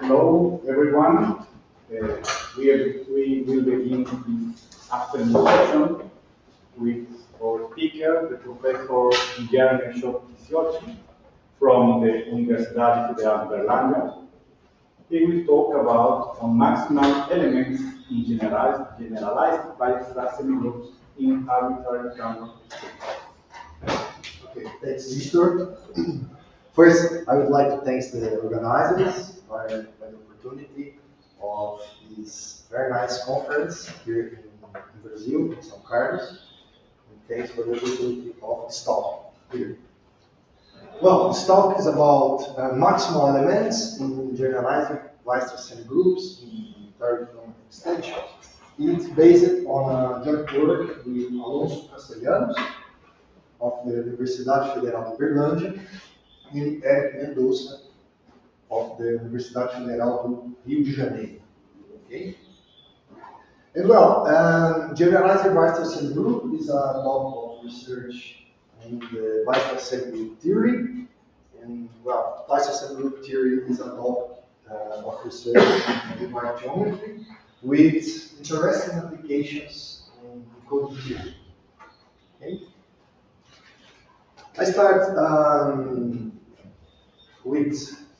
Hello, everyone. We will begin this afternoon session with our speaker, the Professor Guillermo Fq16 from the Universidade Federal de Berlândia. He will talk about on maximal elements in generalized bidirectional semigroups in arbitrary Cantor space. Okay, thanks, Victor. First, I would like to thank the organizers for the opportunity of this very nice conference here in Brazil, in São Carlos. And thanks for the opportunity of this talk here. Well, this talk is about maximal elements in generalized Weierstrass groups in third-form extension. It's based on a joint work with Alonso Castellanos of the Universidade Federal de Berlândia and Eric Mendoza of the Universidade Federal do Rio de Janeiro. Okay? And well, generalized Weierstrass group is a topic of research in the Weierstrass group theory. And well, Weierstrass group theory is a topic of research in the wire geometry with interesting applications in coding theory. Okay? I start with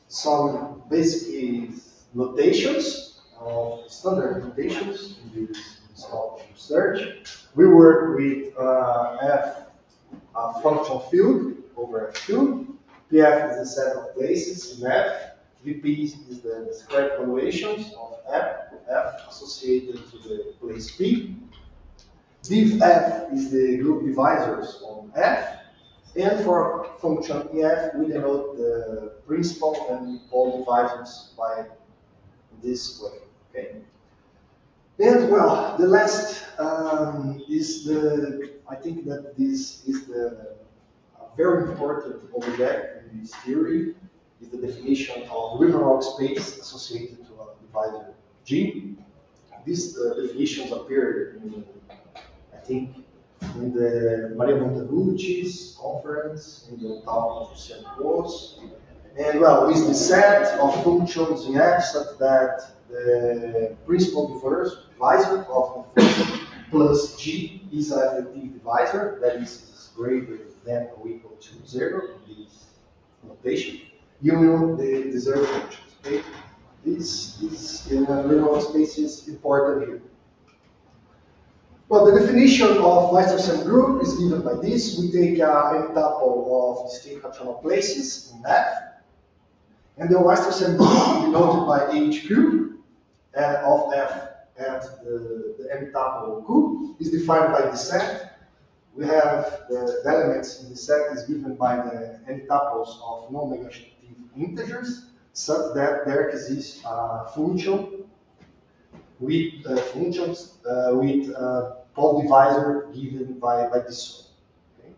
some basic notations, standard notations in this topic of research. We work with F, a function field over F2. PF is the set of places in F. VP is the discrete evaluations of F associated to the place P. Div F is the group divisors on F. And for function EF, we denote the principal and pole divisors by this way. Okay. And well, the last is I think that this is very important object in this theory, is the definition of Riemann-Roch space associated to a divisor G. These definitions appear in, I think, in the Maria Montagucci's conference, in the talk of Luciano Gross. And well, is the set of functions in F such that the principal divisor of the function plus G is an effective divisor, that is greater than or equal to 0 in this notation, union the zero functions. Okay? This Riemann-Roch space is important here. Well, the definition of Weierstrass group is given by this. We take n tuple of distinct rational places in F, and the Weierstrass group is denoted by HQ of F, and the n tuple Q is defined by the set. We have the elements in the set is given by the n tuples of non-negative integers, such that there exists a function with functions with pole divisor given by this one.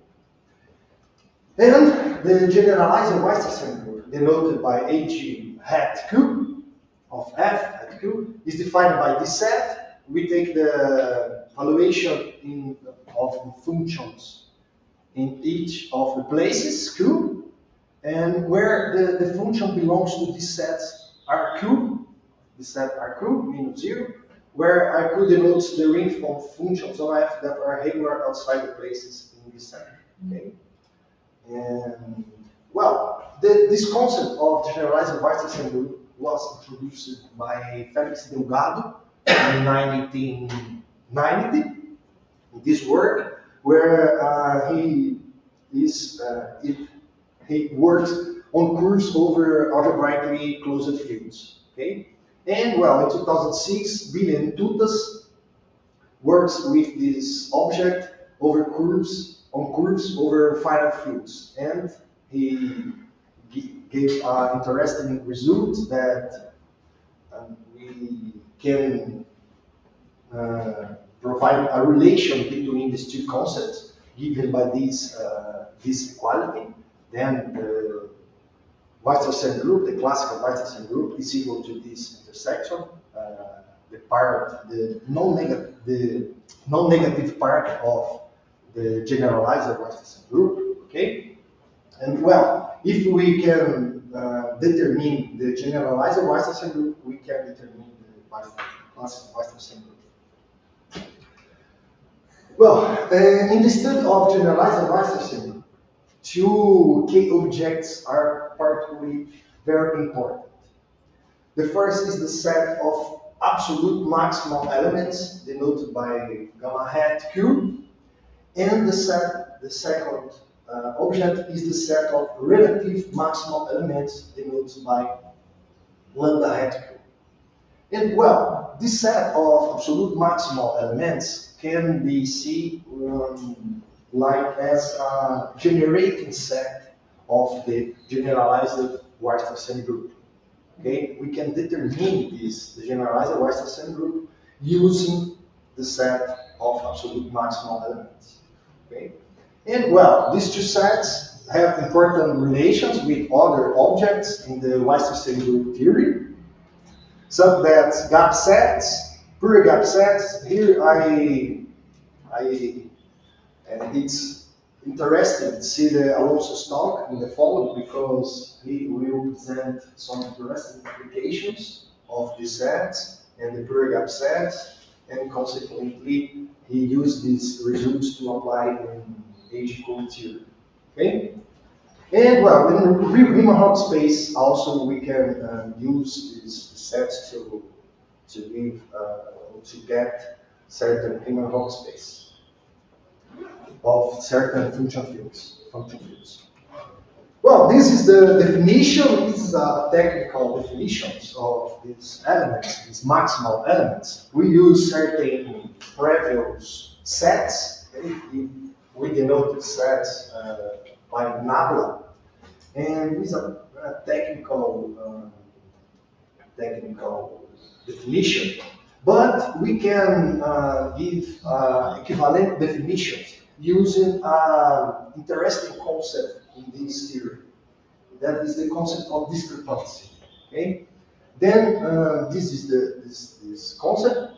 Okay? And the generalized Weierstrass group, denoted by HG hat Q of F at Q, is defined by this set. We take the valuation of the functions in each of the places Q, and where the function belongs to this set RQ, the set RQ means 0, where RQ denotes the ring of functions on F that are regular outside the places in this set. Okay? And well, this concept of generalized Weierstrass group was introduced by Felix Delgado in 1990. In this work, where he works on curves over algebraically closed fields. Okay, and well, in 2006, Billy Tutas works with this object over curves over finite fields, and he gave an interesting result that we can provide a relation between these two concepts given by this equality. Then the Weierstrass group, the classical Weierstrass group, is equal to this intersection. The non-negative part of the generalized Weierstrass group. Okay, and well, if we can determine the generalized Weierstrass group, we can determine the Weierstrass group. Well, in the study of generalized Weierstrass group, two key objects are particularly very important. The first is the set of absolute maximal elements denoted by gamma hat Q, and the second object is the set of relative maximal elements denoted by lambda hat Q. And well, this set of absolute maximal elements can be seen like as a generating set of the generalized Weierstrass group. Okay, we can determine the generalized Weierstrass group using the set of absolute maximal elements. Okay, and well, these two sets have important relations with other objects in the Weierstrass group theory, so that gap sets, pure gap sets. Here and it's interesting to see the Alonso's talk in the following because he will present some interesting applications of these sets and the pure gap sets, and consequently he used these results to apply in age-code theory. Okay? And well, in Riemann-Roch space also we can use these sets to get certain Riemann-Roch space of certain function fields. Well, this is the definition. This is a technical definition of these elements, these maximal elements. We use certain previous sets. Okay? We denote sets by nabla, and this is a technical definition. But we can give equivalent definitions using an interesting concept in this theory. That is the concept of discrepancy. Okay? Then this is this concept,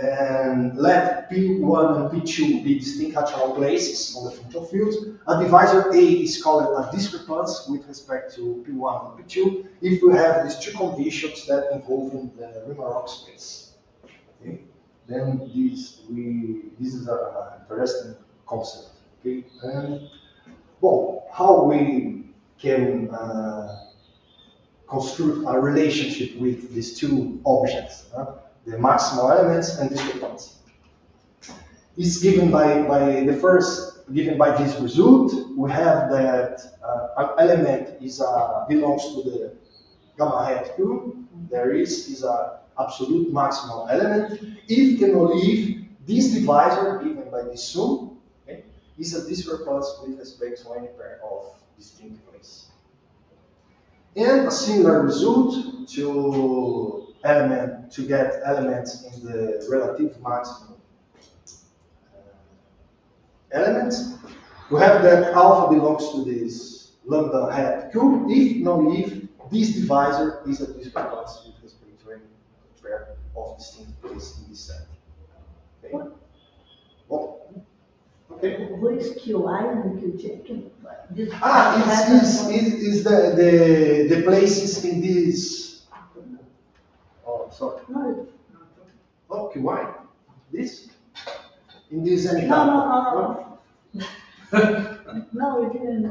and let P1 and P2 be distinct rational places on the function field. A divisor A is called a discrepance with respect to P1 and P2 if we have these two conditions that involve in the Riemann-Roch space. Okay? Then this is an interesting concept. Okay? And well, how we can construct a relationship with these two objects, the maximal elements and discrepancy. It's given by the first, given by this result. We have that an element is belongs to the gamma hat Q. There is a absolute maximal element if and only if this divisor given by this sum, okay, is a discrepance with respect to any pair of distinct places. And a similar result to get elements in the relative maximum elements. We have that alpha belongs to this lambda hat Q if and only if this divisor is a discrepance with respect to any pair of distinct places in this set. Okay. Well, okay. What is QI and QJ? Is the places in this. Oh, sorry. No. Oh, QI. This? In this No. No, it didn't.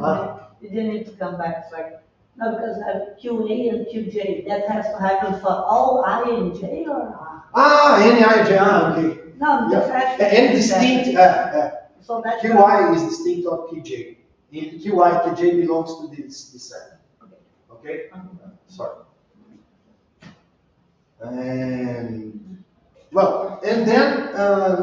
It didn't need to come back. Sorry. No, because I have QA and QJ. That has to happen for all I and J or not? N, I, J, okay. No, just asking. And distinct. So that's QI is distinct of QJ. In QI, QJ belongs to this set. Okay? Sorry. And well, and then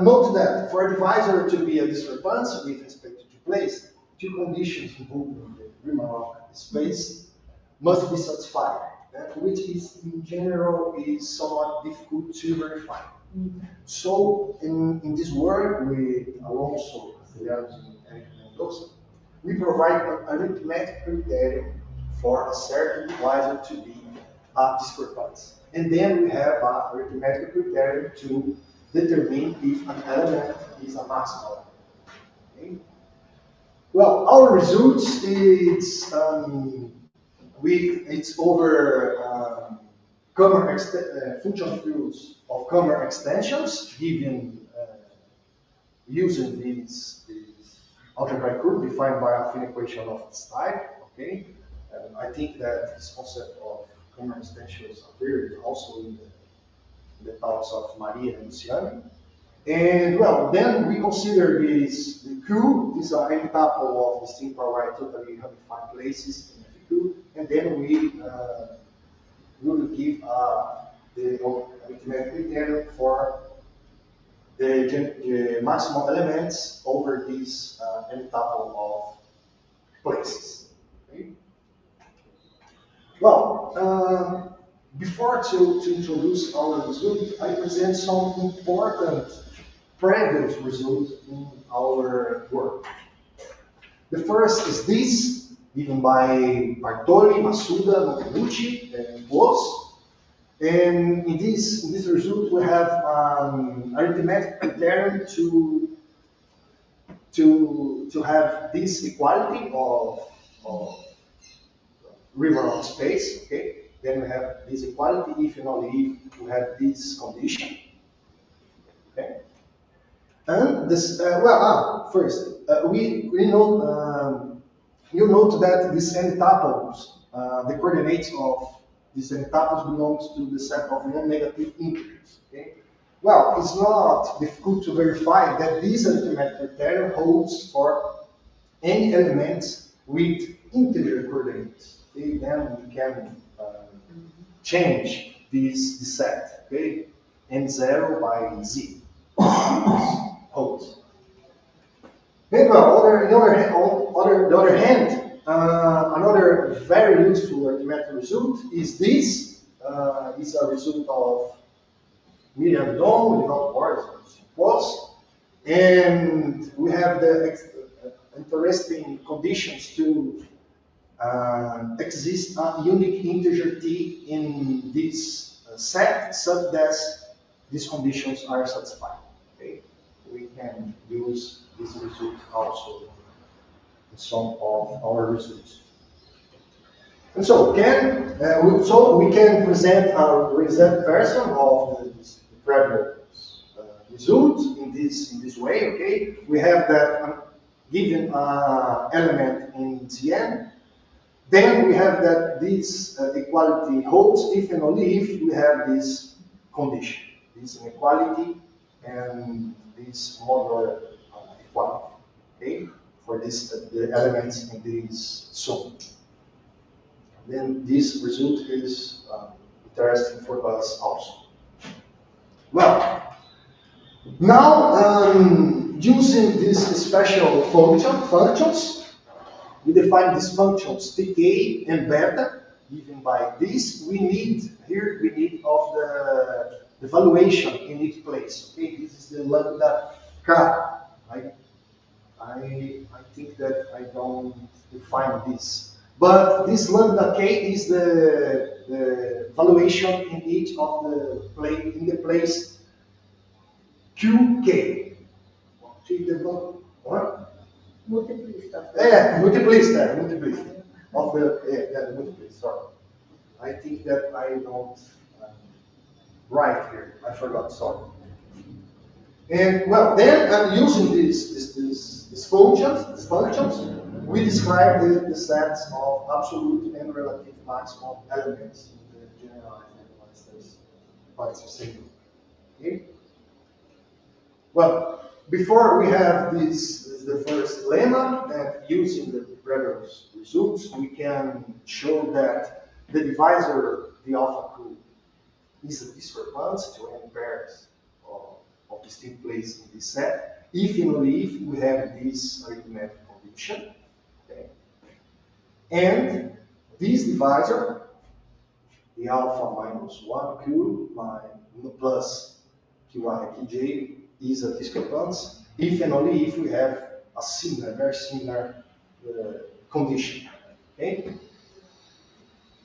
note that for a divisor to be a discrepance with respect to two places, two conditions involved in the Riemann-Roch space must be satisfied, which is in general is somewhat difficult to verify. So in this work with Alonso, and Mendoza, we provide an arithmetic criterion for a certain divisor to be a discrepance. And then we have an arithmetic criterion to determine if an element is a maximal. Okay? Well, our results is it's over function fields of common extensions given using these algebraic group defined by a finite equation of this type. Okay, and I think that this concept of common extensions appeared also in the thoughts of Maria and Luciani. And well, then we consider this the Q, this any tuple of distinct right totally unified places in the Q, and then we will give the arithmetic criterion for the maximum elements over this any tuple of places. Okay? Well, before to introduce our result, I present some important previous results in our work. The first is this, given by Bartoli, Masuda, Motoguchi, and Woz. And in this result, we have arithmetic criterion to have this equality of river of space. Okay, then we have this equality if and only if we have this condition. Okay. And this, first, we know, you note that these n tuples, the coordinates of these n tuples belongs to the set of non-negative integers. Okay? Well, it's not difficult to verify that this arithmetic criterion holds for any elements with integer coordinates. Okay? Then we can change this set. Okay? N0 by z. Holds. And well, on the other hand, another very useful arithmetic result is this. It's a result of Miriam Dom without words, was, and we have the interesting conditions to exist a unique integer t in this set, such that these conditions are satisfied. Okay? We can use this result also in some of our results. And so, we can present a reset version of the previous result in this way. Okay, we have that given element in Tn. Then we have that this equality holds if and only if we have this condition, this inequality and this modular equality, okay, for this the elements in this sum. Then this result is interesting for us also. Well, now using these special functions, we define these functions tk and beta. Given by this, we need of the valuation in each place. Okay, this is the lambda k. I think that I don't define this, but this lambda k is the valuation in each of the place qk. What? Multiplicity. Yeah, multiplicity of the multiplicity. Sorry, I think that I don't write here. I forgot. Sorry. And well, then I'm using these functions. We describe the sets of absolute and relative maximum elements in the generalized analysis partition. Okay. Well, before we have this is the first lemma that using the previous results, we can show that the divisor, the alpha q, is a discrepance to n pairs of distinct places in this set, if and only if we have this arithmetic condition. Okay. And this divisor, the alpha minus 1q plus qi qj, is a discrepance if and only if we have a very similar condition. Okay.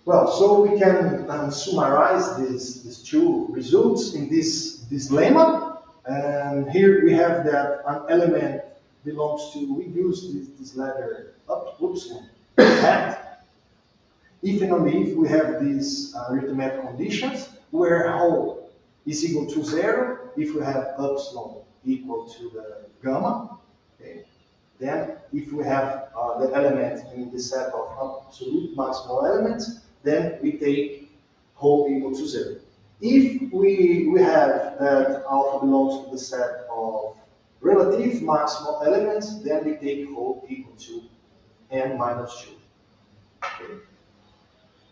Well, so we can summarize these two results in this lemma, and here we have that an element belongs to. We use this letter hat, if and only if we have these arithmetic conditions where rho is equal to 0, if we have epsilon equal to the gamma, okay? Then if we have the element in the set of absolute maximal elements, then we take rho equal to 0. If we have that alpha belongs to the set of relative maximal elements, then we take rho equal to n minus 2. Okay.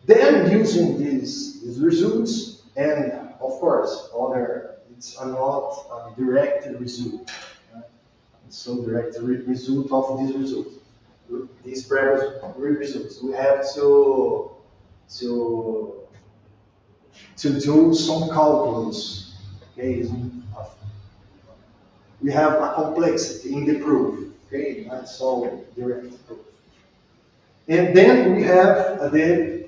Then using these results, and of course, it's not a direct result. So direct result of this result. These previous results. We have to do some calculus. Okay, we have a complexity in the proof. Okay, not so direct proof. And then we have the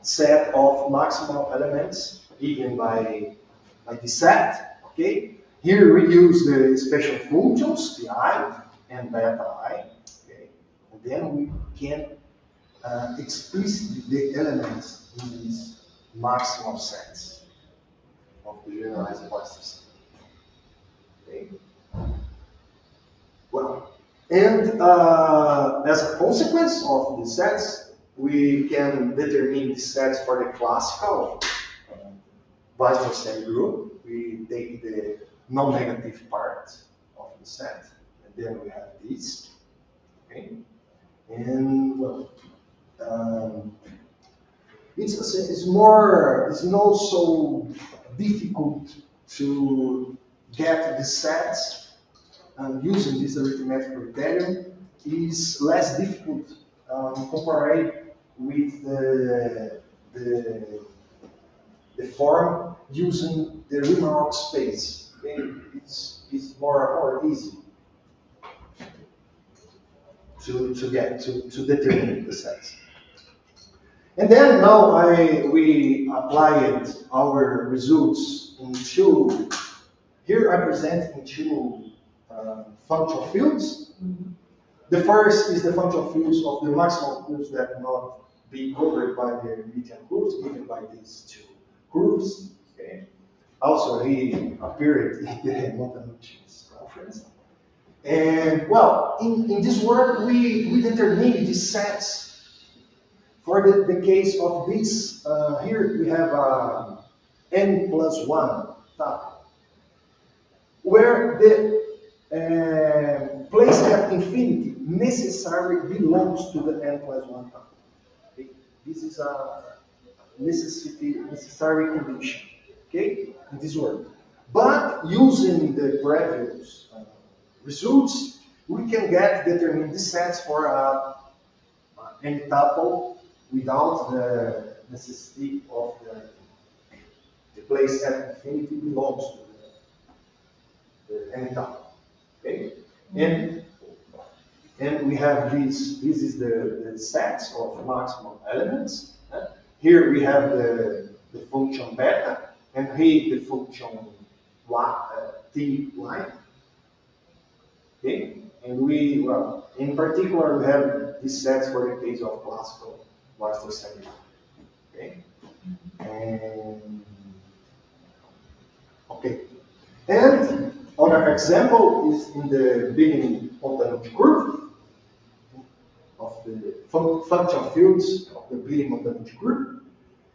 set of maximal elements given by the set. Okay, here we use the special functions, the I and beta I. Okay, and then we can explicitly the elements in these maximal sets of the generalized positive set. Okay. Well, and as a consequence of the sets, we can determine the sets for the classical Weissenstein group. We take the non-negative part of the set, and then we have this. Okay, and well, it's not so difficult to get the sets. And using this arithmetic criterion is less difficult compared with the form using the Riemann space. Okay? It's more easy to determine the sets. And then now we applied our results in two. Here I present in two functional fields. Mm-hmm. The first is the functional fields of the maximal curves that not be covered by the Hermitian curves given by these two curves. Okay. Also, he appeared in the Montanucci's conference. And well, in this work, we determine these sets. For the case of this, here we have n plus 1 tuple, where the place at infinity necessarily belongs to the n plus 1 tuple. Okay? This is a necessary condition, okay, in this work. But using the previous results, we can determine the sets for n tuple without the necessity of the place at infinity belongs to the n tuple. Okay, and we have this. This is the sets of maximal elements. Here we have the function beta, and here the function t y. Okay, and in particular, we have these sets for the case of classical Weissenstein. Okay, and another example is in the beginning Montanucci curve of the function fields of the beginning Montanucci curve,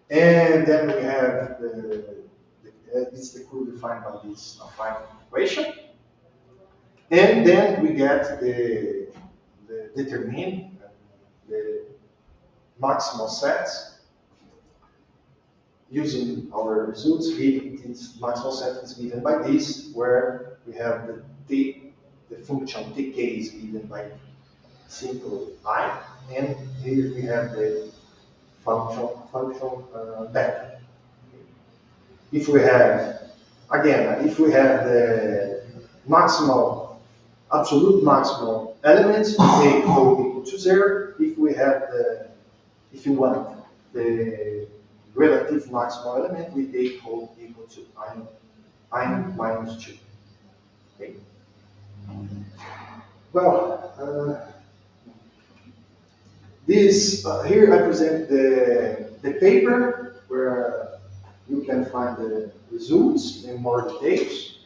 and then we have it's the curve defined by this affine equation, and then we get the determine the maximal sets using our results. Its maximal set is given by this, where we have the function tk is given by simple I, and here we have the function beta. If we have the absolute maximal elements, we take rho equal to 0. If you want the relative maximal element, we take rho equal to I minus 2. Okay. Well, this Here I present the paper where you can find the results in more details.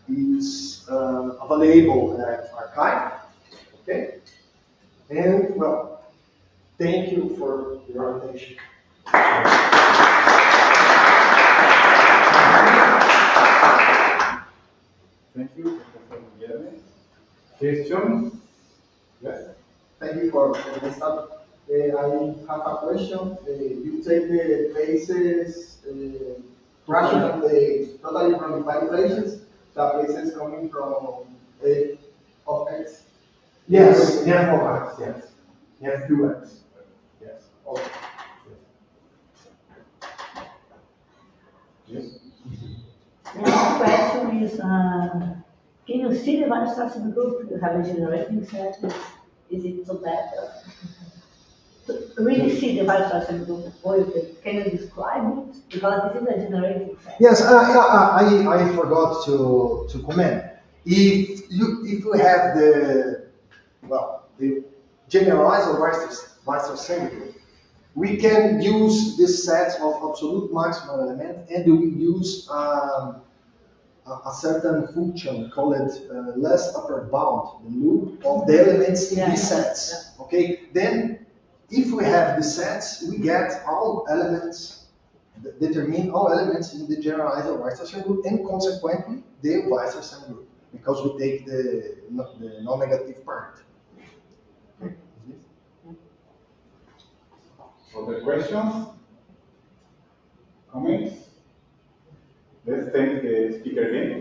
It's available at archive. Okay. And well, thank you for your attention. Thank you, Professor Guilherme. Questions? Yes? Thank you for this topic. I have a question. You take the basis fraction totally from the five places, the places coming from A of X. Yes, F of X, yes. F2X. Yes. Okay. Yes? The next question is, can you see the Weierstrass group? You have a generating set. Is it so bad? To really see the Weierstrass group, or can you describe it? Because this is a generating set. Yes, I forgot to comment. If you have the generalized Weierstrass group, we can use this set of absolute maximum element, and we use a certain function called less upper bound, the loop of the elements in these sets. Okay, then if we have the sets, we get all elements, determine all elements in the generalized Weierstrass group, and consequently the Weierstrass group, because we take the non-negative part. Other questions? Comments? Let's thank the speaker again.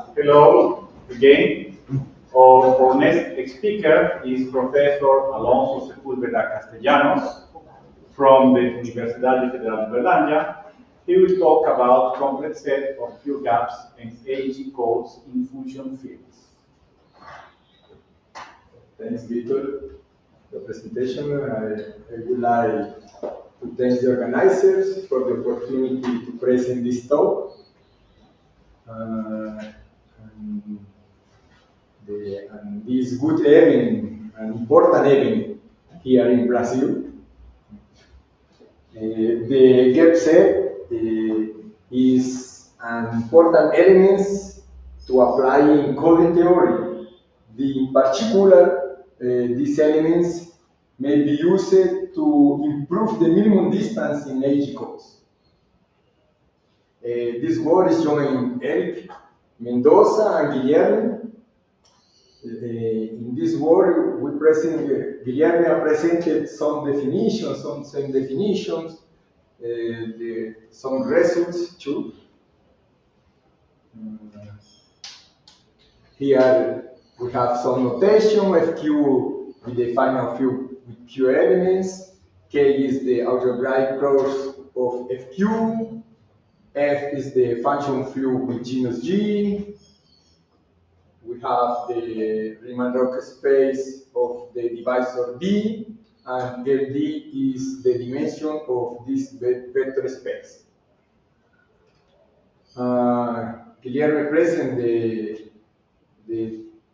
Hello again. Our next speaker is Professor Alonso Sepúlveda Castellanos from the Universidad Federal de Berlanga. He will talk about complex set of pure gaps and AG codes in fusion fields. Thanks, Victor. The presentation, I would like to thank the organizers for the opportunity to present this talk. And this good event, an important event here in Brazil. The gap set is an important element to apply in coding theory. In particular, these elements may be used to improve the minimum distance in AG codes. This work is joined Eric Mendoza and Guilherme. In this work, Guilherme presented some definitions, some results too. Here we have some notation. Fq, we define a few with Q elements. K is the algebraic cross of Fq. F is the function field with genus G. We have the Riemann-Roch space of the divisor D, and LD is the dimension of this vector space. Guilherme present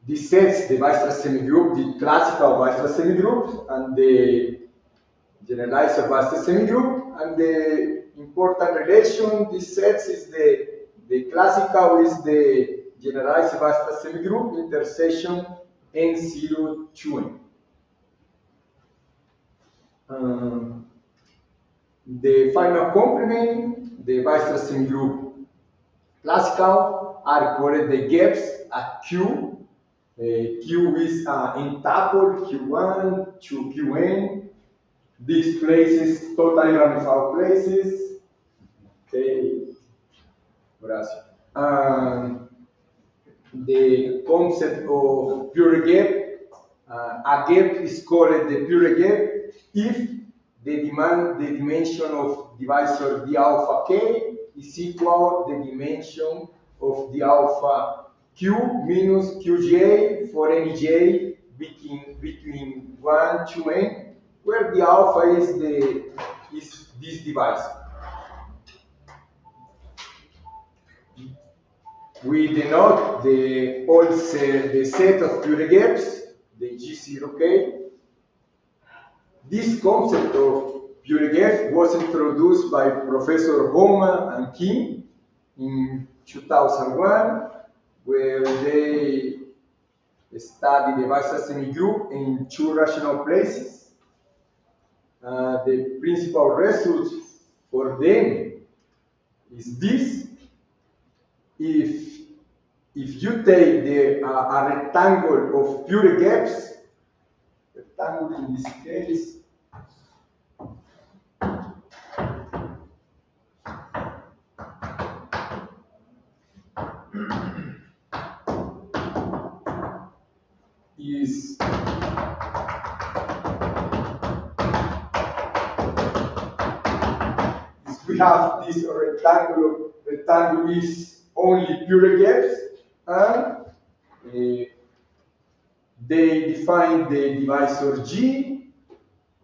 these sets, the Weierstrass semigroup, the classical Weierstrass semigroup, and the generalized Weierstrass semigroup, and the important relation these sets is the classical is the generalized Weierstrass semigroup intersection N0 to N. The final complement, the Weierstrass semigroup classical, are called the gaps at Q. Q is in tuple Q1 to Qn. These places, totally ramified places. Okay, gracias. The concept of pure gap. A gap is called the pure gap if the dimension of divisor d alpha k is equal to the dimension of d alpha q minus qj for any j between 1 to n, where the alpha is this divisor. We denote the set of pure gaps, the G0k. This concept of pure gap was introduced by Professor Homa and Kim in 2001, where they studied the Weierstrass semigroup in two rational places. The principal result for them is this. If you take a rectangle of pure gaps, rectangle in this case, is we have this rectangle is only pure gaps, and they define the divisor G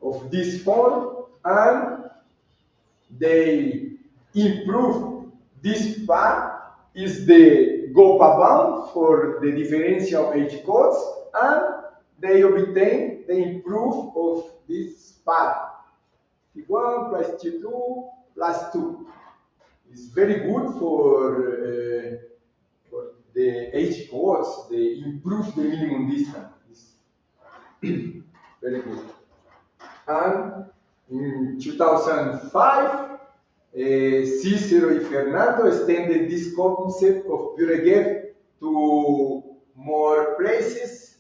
of this form, and they improve this part is the Gopa bound for the differential H codes, and they obtain the improve of this part. T1 plus T2 plus 2. It's very good for the H codes. They improve the minimum distance. Very good. And in 2005, Cicero and Fernando extended this concept of pure gap to more places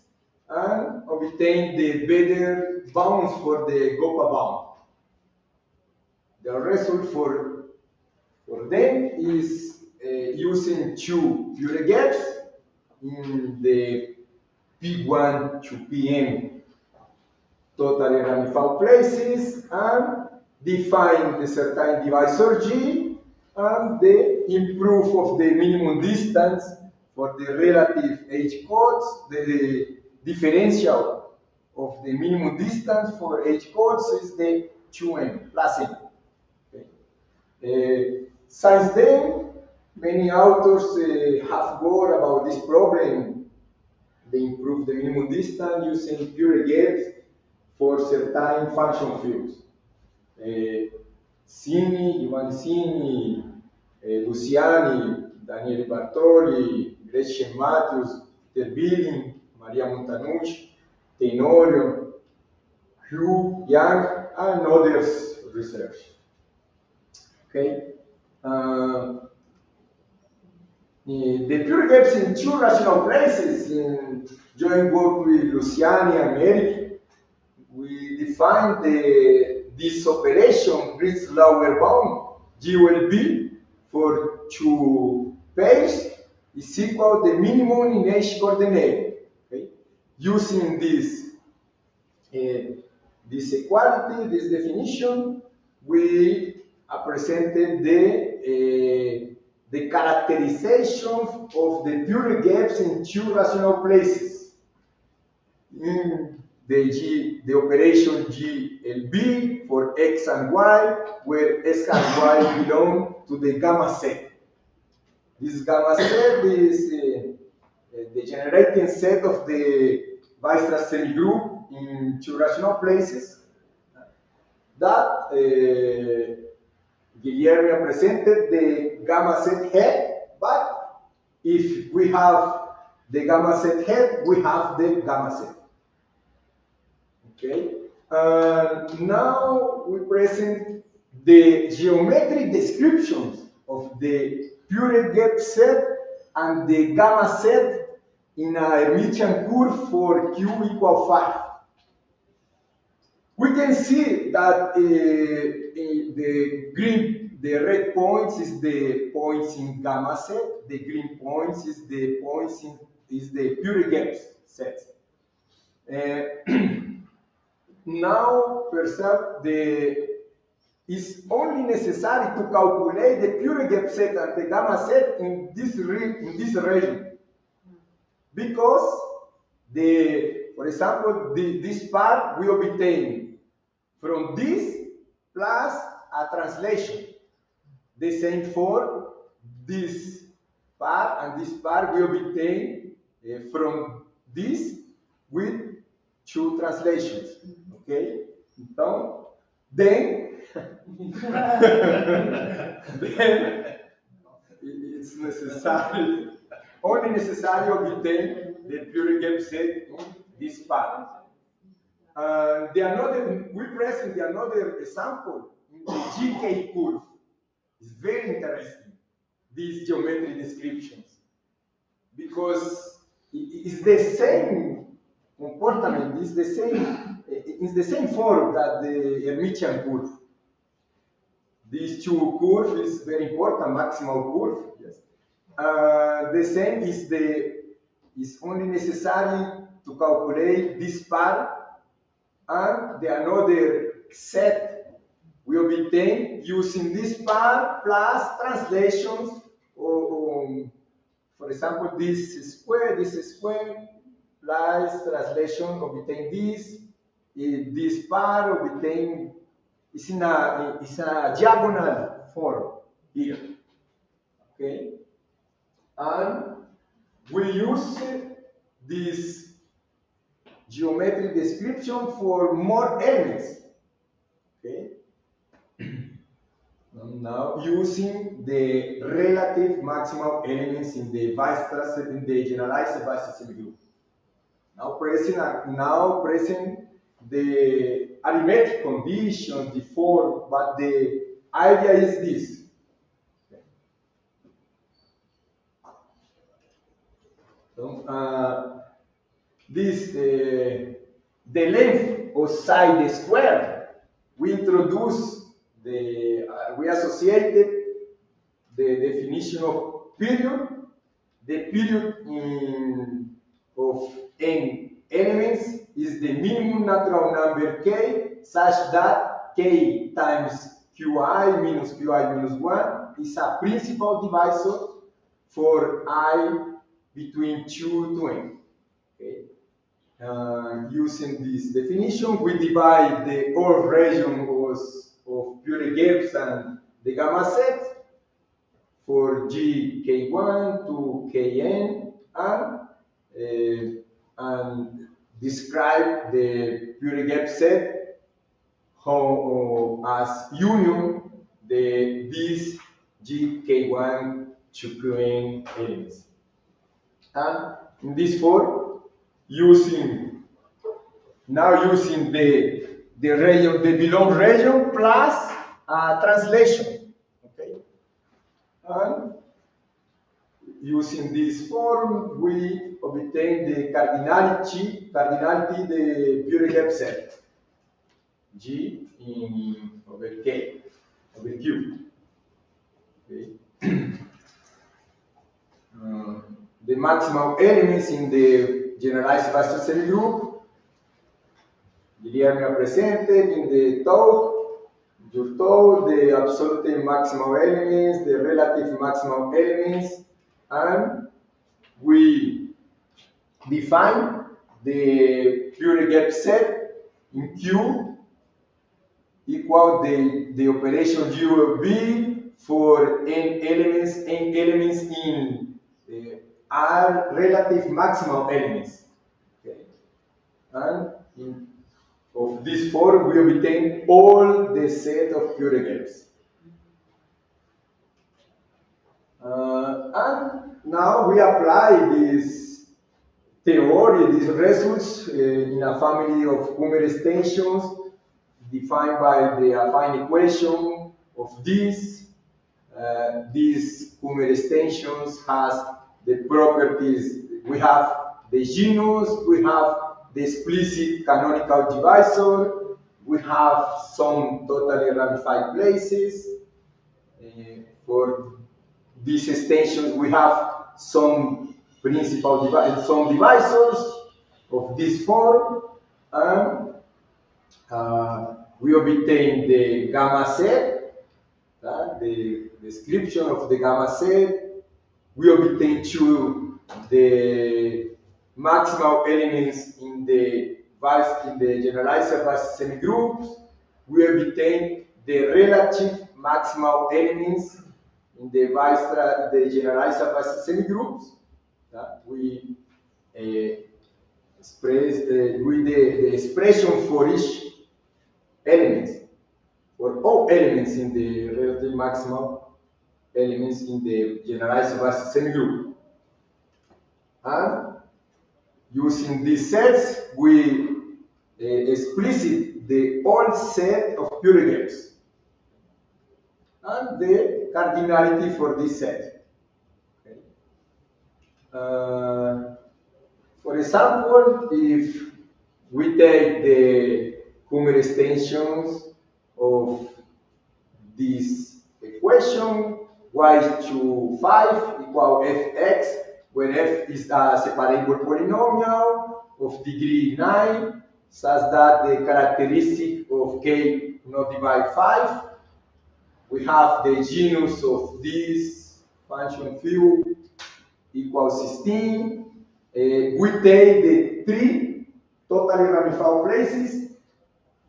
and obtained the better bounds for the Gopa bound. The result for them is using two pure gaps in the P1 to Pn totally ramified places and define the certain divisor G and the improve of the minimum distance for the relative H codes. The differential of the minimum distance for H codes is the 2n plus n. Okay. Since then, many authors have worked about this problem. They improve the minimum distance using pure gaps for certain function fields. Giovanni Sini, Luciani, Daniele Bartoli, Gretchen Matthews, Peter Billing, Maria Montanucci, Tenorio, Hugh Young, and others research. Okay. The pure gaps in two rational places in joint work with Luciani and Eric, we define this operation Green's lower bound G will be for two pairs is equal to the minimum in H coordinate. Okay? Using this equality, this definition, we presented the characterization of the pure gaps in two rational places. In the operation GLB for X and Y, where X and Y belong to the gamma set. This gamma set is the generating set of the Weierstrass semigroup in two rational places that Guilherme presented the gamma set head, but if we have the gamma set head, we have the gamma set. Okay. Now we present the geometric descriptions of the pure gap set and the gamma set in a Hermitian curve for Q equal 5. We can see that the red points is the points in gamma set, the green points is the points is the pure gaps set. Now, perceive it's only necessary to calculate the pure gap set and the gamma set in this region, because for example, this part we obtain from this plus a translation. The same for this part and this part we obtain from this with two translations. Okay? Então, then it's necessary, only necessary to obtain the pure gap set in this part. We present another example in the GK curve. It's very interesting, these geometric descriptions, because it's the same comportment, it's the same form that the Hermitian curve. These two curves is very important, maximal curve. Yes. The same is only necessary to calculate this part, and the another set we obtain using this part plus translations. For example, this square plus translation obtain this part obtain is in a diagonal form here. Okay, and we use this geometric description for more elements. Okay. Now using the relative maximal elements in the Weierstrass, in the generalized Weierstrass semigroup. Now present the arithmetic conditions, the form, but the idea is this. Okay. So, the length of side square, we introduce we associated the definition of period the period of n elements is the minimum natural number k, such that k times qi minus 1 is a principal divisor for I between 2 to n. Okay? Using this definition, we divide the whole region of Pure gaps and the gamma set for G K1 to Kn and describe the Pure gap set as union these G K1 to Kn elements. And in this form, using the region, the belong region plus translation. Okay, and using this form, we obtain the cardinality the Pure gap set G in over K over Q. Okay. The maximal elements in the generalized Pastor semigroup, Guilherme presented in the talk, your talk, the absolute maximal elements, the relative maximal elements, and we define the Pure gap set in Q equal the operation G will be for n elements in are relative maximal elements. Okay. And of this form, we obtain all the set of Pure gaps. And now we apply this theory, these results, in a family of Kummer extensions defined by the affine equation of this. These Kummer extensions has the properties. We have the genus, we have the explicit canonical divisor, we have some totally ramified places. For these extensions, we have some principal some divisors of this form, and we obtain the gamma set, the description of the gamma set. We obtain the maximal elements in the generalized Vice semigroups. We obtain the relative maximal elements in the generalized Vice semigroups. We express with the expression for each element, for all elements in the relative maximal elements in the generalized Vice semigroup. And using these sets, we explicit the whole set of Pure gaps and the cardinality for this set. Okay. For example, if we take the Kummer extensions of this equation, y to 5 equal fx, where f is a separable polynomial of degree 9, such that the characteristic of k not divide 5. We have the genus of this function field equals 16. We take the 3 totally ramified places.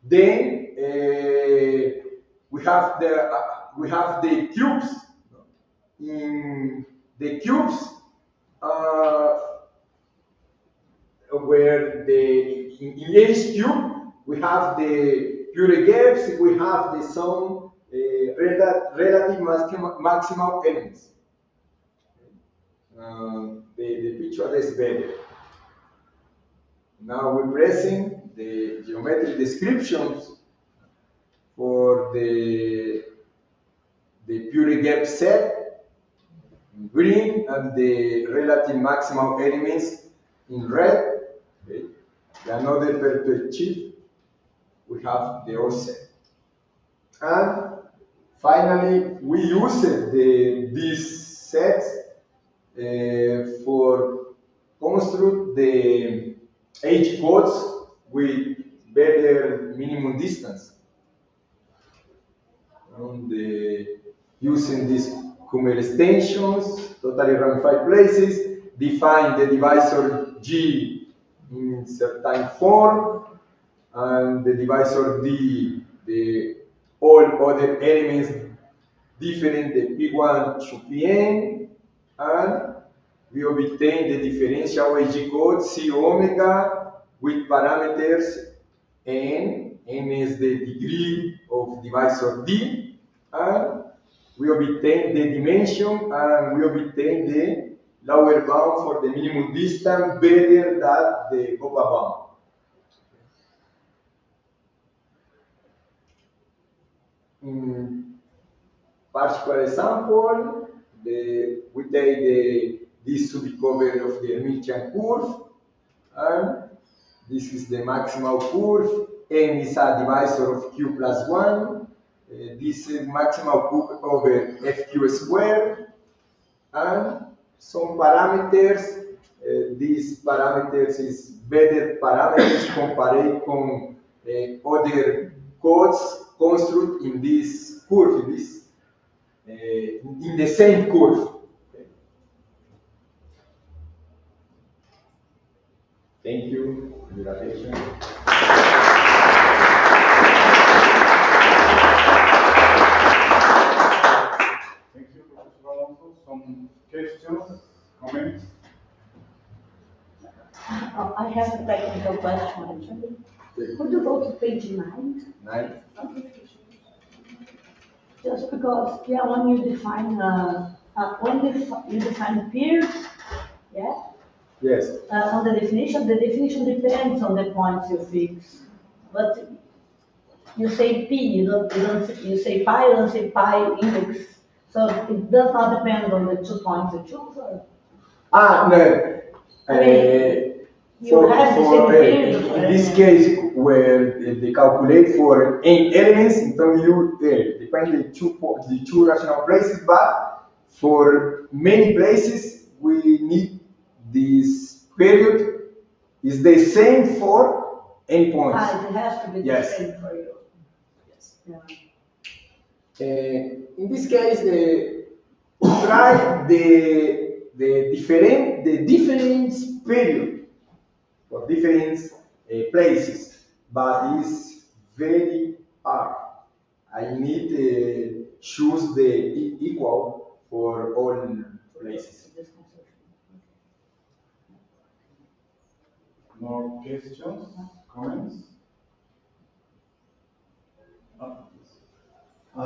Then we have the cubes. In the cubes, where in each cube we have the Pure gaps, we have the some relative maximal elements. The picture is better. Now we're pressing the geometric descriptions for the Pure gap set in green and the relative maximal elements in red. Okay. Another perspective, we have the offset. And finally, we use these sets for construct the edge codes with better minimum distance. And using these Kummer extensions, totally ramified places, define the divisor G in certain form, and the divisor D, the all other elements different the P1 to Pn, and we obtain the differential edge code C omega with parameters n is the degree of divisor D, and we obtain the dimension, and we obtain the lower bound for the minimum distance better than the upper bound. In particular example, we take this subcover of the Hermitian curve, and this is the maximal curve. N is a divisor of Q plus 1. This is maximal curve over Fq squared, and some parameters. These parameters is better parameters compared con other codes construct in this curve, in the same curve. Thank you for your attention. Thank you, Professor Alonso. Some questions, comments? I have a technical question actually. Could you go to page 9? 9. Just because, yeah, when you define, you define peers, yeah, Yes. on the definition depends on the points you fix. But you say P, you say pi, you don't say pi index. So it does not depend on the 2 points you choose. Or? No. I mean, you have the same peers. In this case, where they calculate for n elements, so you depend the two rational places, but for many places we need this period is the same for n points. It has to be the same for you. Yes. Yeah. In this case, try the different period for different places, but it's very hard. I need to choose the equal for all places. More questions, comments?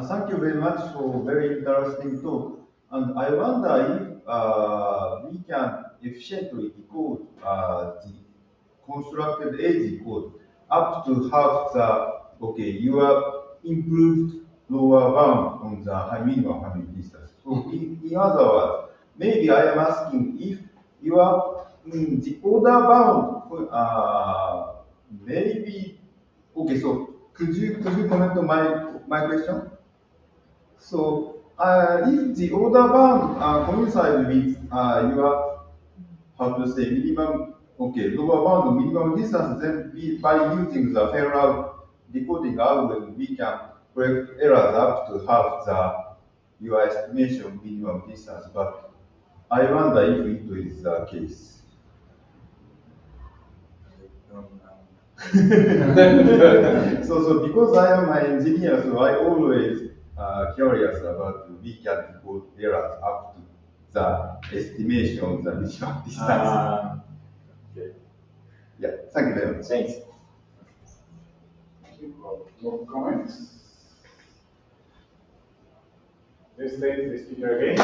Thank you very much for very interesting talk. And I wonder if we can efficiently decode the constructed edge code up to have your improved lower bound on the minimum Hamilton distance. So in other words, maybe I am asking if your the order bound maybe so could you comment on my question? So if the order bound coincide with your how to say minimum lower bound minimum distance, then by using the Federal decoding algorithm we can correct errors up to half your estimation minimum distance. But I wonder if it is the case. So because I am an engineer, so I always curious about we can decode errors up to the estimation of the minimum distance. Okay. Yeah, thank you very much. Thanks. More comments? Let's take the speaker again.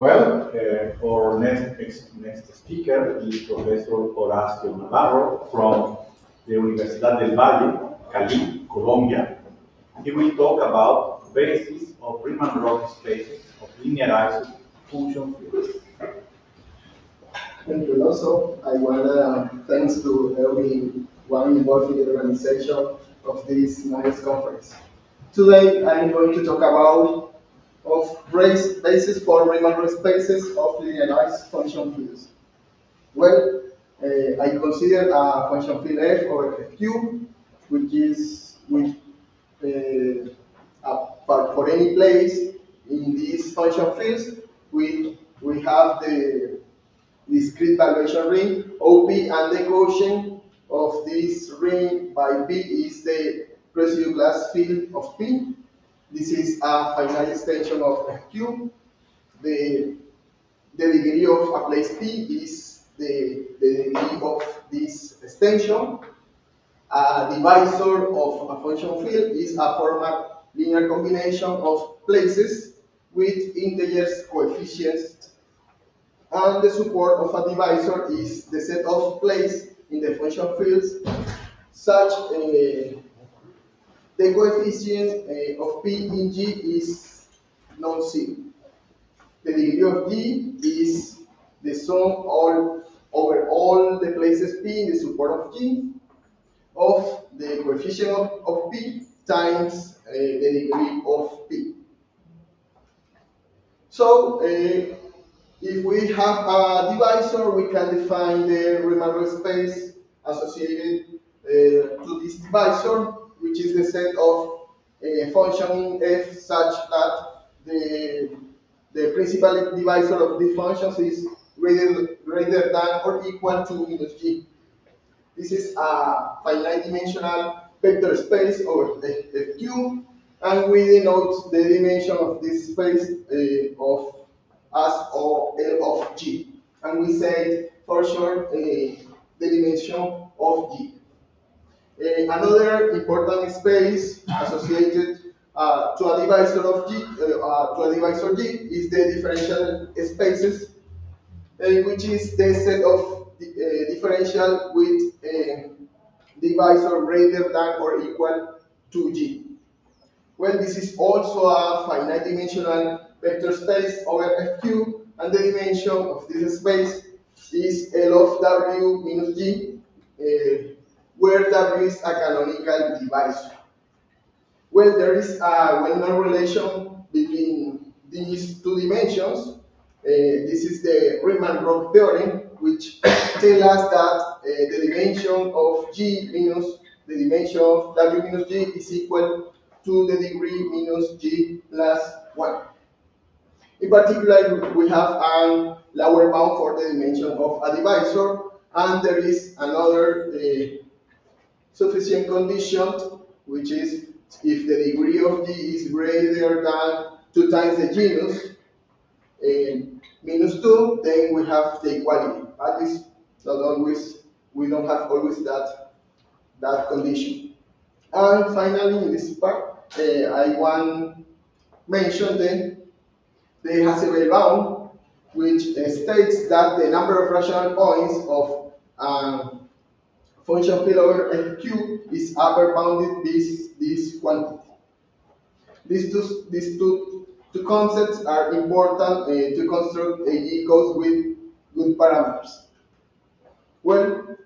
Well, our next speaker is Professor Horacio Navarro from the Universidad del Valle, Cali, Colombia. He will talk about basis of Riemann-Roch spaces of linearized function fields. Thank you. Also, I want to thanks to everyone involved in the organization of this nice conference. Today, I'm going to talk about basis for Riemann-Roch spaces of linearized function fields. Well, I consider a function field f over fq, which is for any place in these function fields, we have the discrete valuation ring OP, and the quotient of this ring by P is the residue class field of P. This is a finite extension of Q. The degree of a place P is the degree of this extension. A divisor of a function field is a formal linear combination of places with integers coefficients, and the support of a divisor is the set of places in the function fields such the coefficient of P in G is non-zero. The degree of G is the sum over all the places P in the support of G of the coefficient of P times the degree of P. So, if we have a divisor, we can define the Riemann-Roch space associated to this divisor, which is the set of function f such that the principal divisor of these functions is greater than or equal to minus g. This is a finite dimensional vector space over Fq, and we denote the dimension of this space of as L of G. And we say for short the dimension of G. Another important space associated to a divisor of G, is the differential spaces, which is the set of differential with divisor greater than or equal to G. Well, this is also a finite dimensional vector space over Fq, and the dimension of this space is L of W minus G, where W is a canonical divisor. Well, there is a well-known relation between these two dimensions. This is the Riemann-Roch theorem, which tells us that the dimension of G minus the dimension of W minus G is equal to the degree minus G plus 1. In particular, we have a lower bound for the dimension of a divisor, and there is another sufficient condition, which is if the degree of G is greater than 2 times the genus, minus 2, then we have the equality. At least not always, we don't have always that condition. And finally, in this part, I want to mention the Hasselbalch bound, which states that the number of rational points of function field over Fq is upper bounded this quantity. These two concepts are important to construct a G codes with good parameters. Well,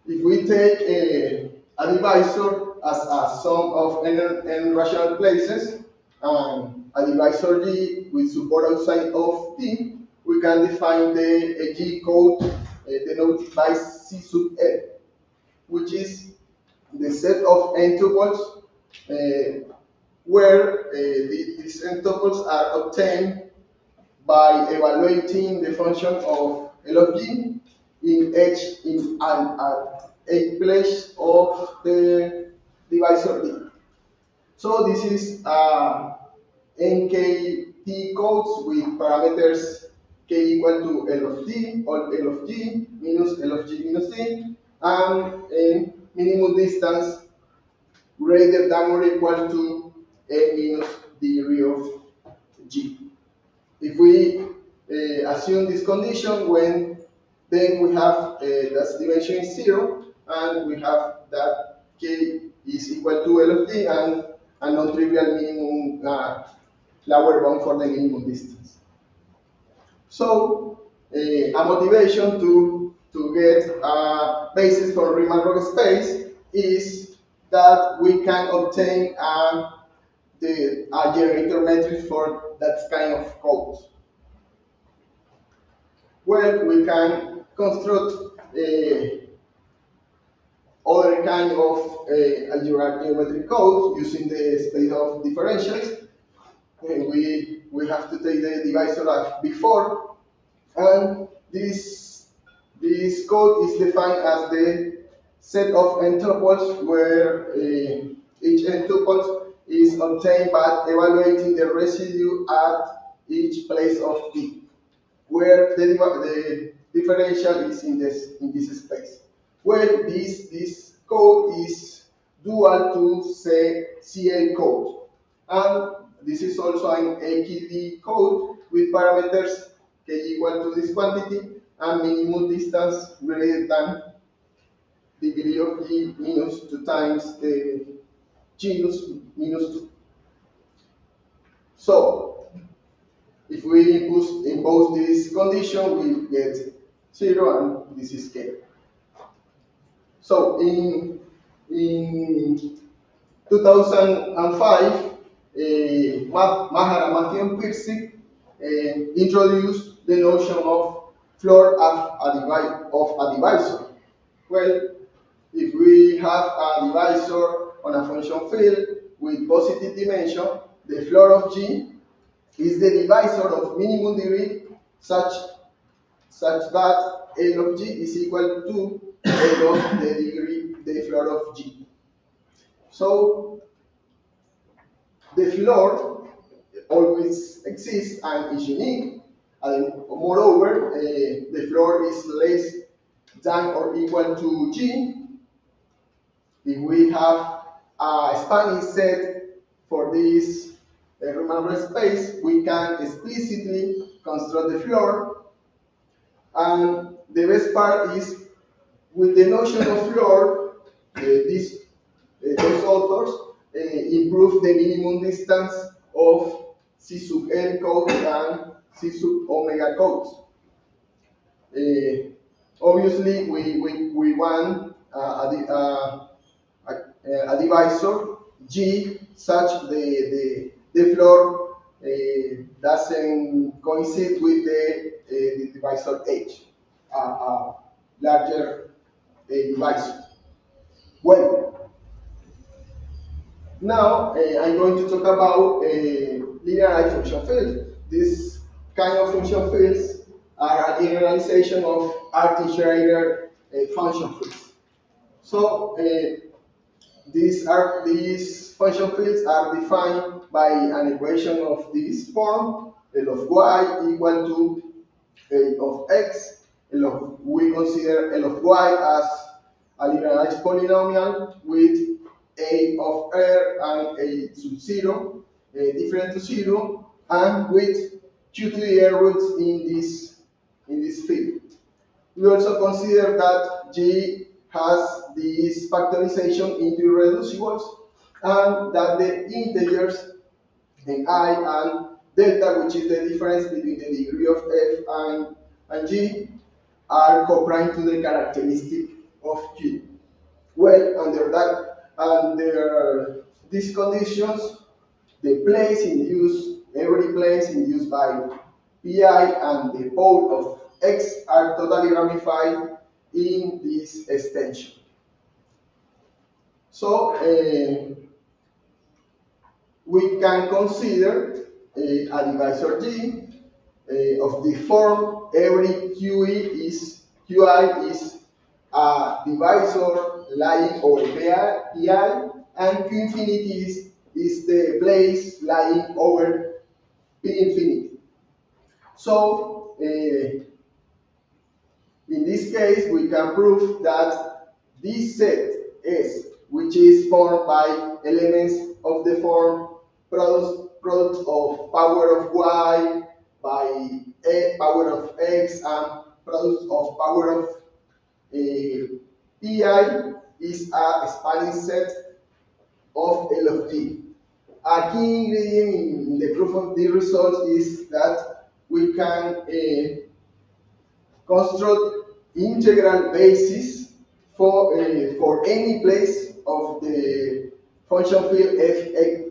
if we take a divisor as a sum of n rational places, and a divisor G with support outside of T, we can define the G code denoted by C sub L, which is the set of n tuples where these n tuples are obtained by evaluating the function of L of G in H in a place of the divisor D. So this is NKT codes with parameters k equal to L of T or L of G minus L of G minus T, and a minimum distance greater than or equal to n minus degree of G. If we assume this condition when then we have that dimension is 0, and we have that k is equal to L of d and a non-trivial minimum lower bound for the minimum distance. So a motivation to get a basis for Riemann-Roch space is that we can obtain a generator matrix for that kind of codes. Well, we can construct other kind of algebraic geometric codes using the space of differentials. We have to take the divisor as before, and this code is defined as the set of n tuples where each n tuple is obtained by evaluating the residue at each place of D, where the differential is in this space. Well, this code is dual to say CL code, and this is also an AKD code with parameters k equal to this quantity and minimum distance greater than degree of E minus 2 times the genus minus 2. So, if we impose this condition, we get 0, and this is k. So, in 2005, Matthew and Pirsig introduced the notion of floor of a divisor. Well, if we have a divisor on a function field with positive dimension, the floor of G is the divisor of minimum degree such that L of G is equal to L of the floor of G. So the floor always exists and is unique, and moreover, the floor is less than or equal to G. If we have a Spanish set for this Riemann-Roch space, we can explicitly construct the floor, and the best part is with the notion of floor, those authors improve the minimum distance of C sub L codes and C sub omega codes. Obviously, we want a divisor G such the floor doesn't coincide with the divisor H, a larger divisor. Well, now I'm going to talk about linearized function fields. This kind of function fields are a generalization of arbitrary function fields. So these function fields are defined by an equation of this form: L of y equal to L of x. We consider L of y as a linearized polynomial with a of r and a sub 0 different to 0, and with q to the r roots in this field. We also consider that G has this factorization into irreducibles, and that the integers in I and delta, which is the difference between the degree of f and G, are coprime to the characteristic of Q. Well, under these conditions, every place induced by Pi and the pole of X are totally ramified in this extension. So we can consider a divisor G of the form every QI is a divisor lying over Pi, and Q infinity is the place lying over P infinity. So in this case, we can prove that this set S, which is formed by elements of the form product of power of y by a power of x and product of power of pi is a spanning set of L of t. A key ingredient in the proof of the result is that we can construct integral basis for any place of the function field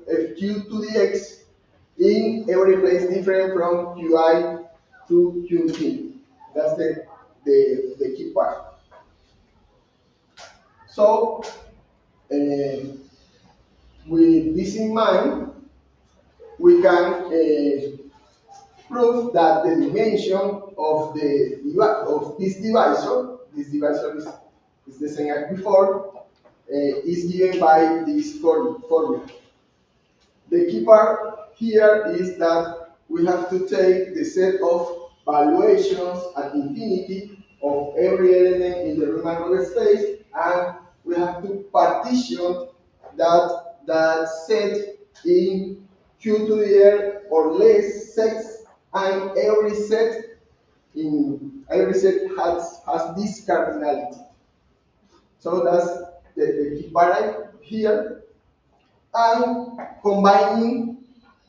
fq to the x in every place different from qi to q infinity. That's the key part. So, with this in mind, we can prove that the dimension of this divisor is the same as before, is given by this formula. The key part here is that we have to take the set of valuations at infinity of every element in the Riemann-Roch space, and we have to partition that set in q to the r or less sets, and every set has this cardinality. So that's the key part here. And combining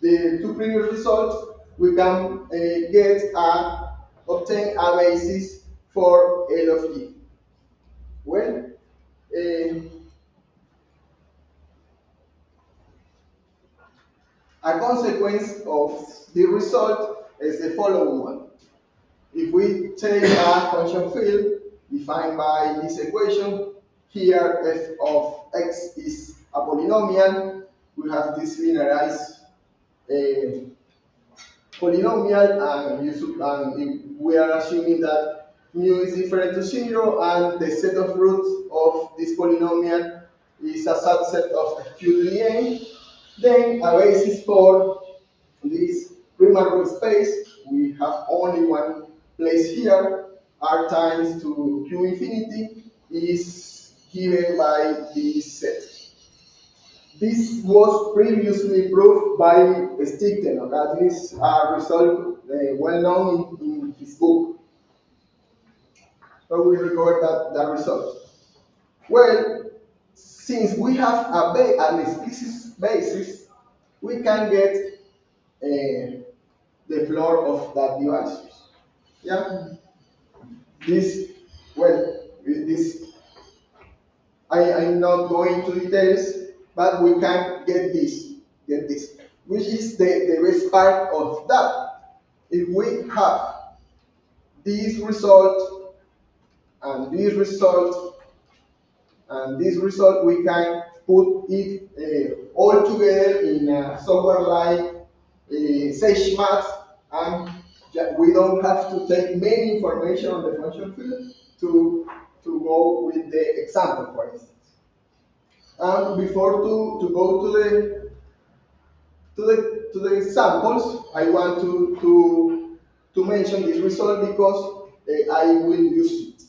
the two previous results, we can obtain a basis for L of t. Well, a consequence of the result is the following one. If we take a function field defined by this equation, here f of x is a polynomial, we have this linearized polynomial, and we are assuming that mu is different to 0, and the set of roots of this polynomial is a subset of q to the n. Then a basis for this Riemann-Roch space, we have only one place here, r times to q infinity is given by this set. This was previously proved by Stickten. That is a result well known in his book. So we record that result. Well, since we have an explicit basis, we can get the floor of that divisor. Yeah. This I'm not going into details, but we can get this, which is the best part of that. If we have this result and this result and this result, we can put it all together in a software like Sage Math, and we don't have to take many information on the function field to go with the example, for instance. And before to go to the examples, I want to mention this result because I will use it.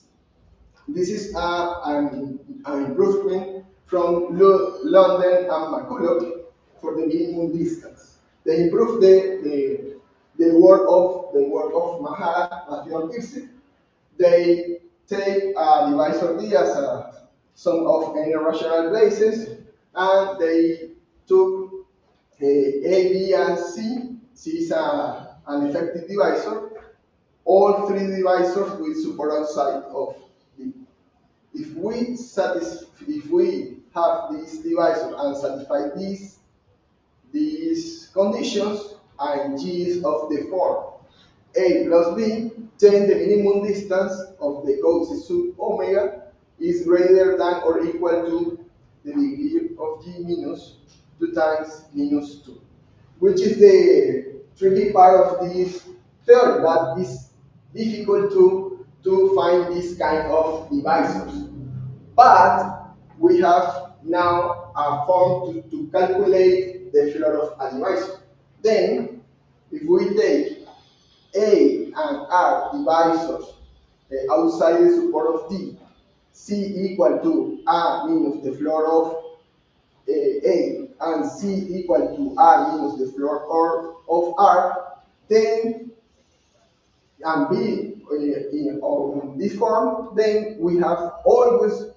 This is an improvement from London and McCulloch for the minimum distance. They improved the work of Mahara, Matthew, and Pearson. They take a divisor D as a sum of any rational places, and they took A, B, and C. C is an effective divisor. All three divisors will support outside of D. If we have this divisor and satisfy these conditions, and G is of the form A plus B, then the minimum distance of the cosine sub omega is greater than or equal to the degree of G minus 2 times minus 2, which is the tricky part of this theory, that is difficult to find this kind of divisors. But we have now a form to calculate the floor of a divisor. Then, if we take A and R divisors outside the support of D, C equal to A minus the floor of A, and C equal to R minus the floor of R, then and be on this form, then we have always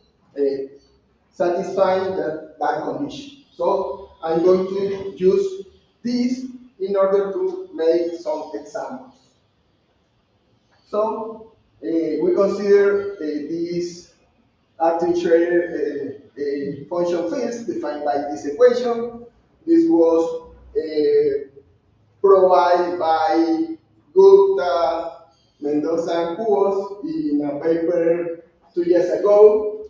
satisfying that condition. So I'm going to use this in order to make some examples. So we consider these arbitrary function fields defined by this equation. This was provided by Gupta, Mendoza, and Kuos in a paper 2 years ago.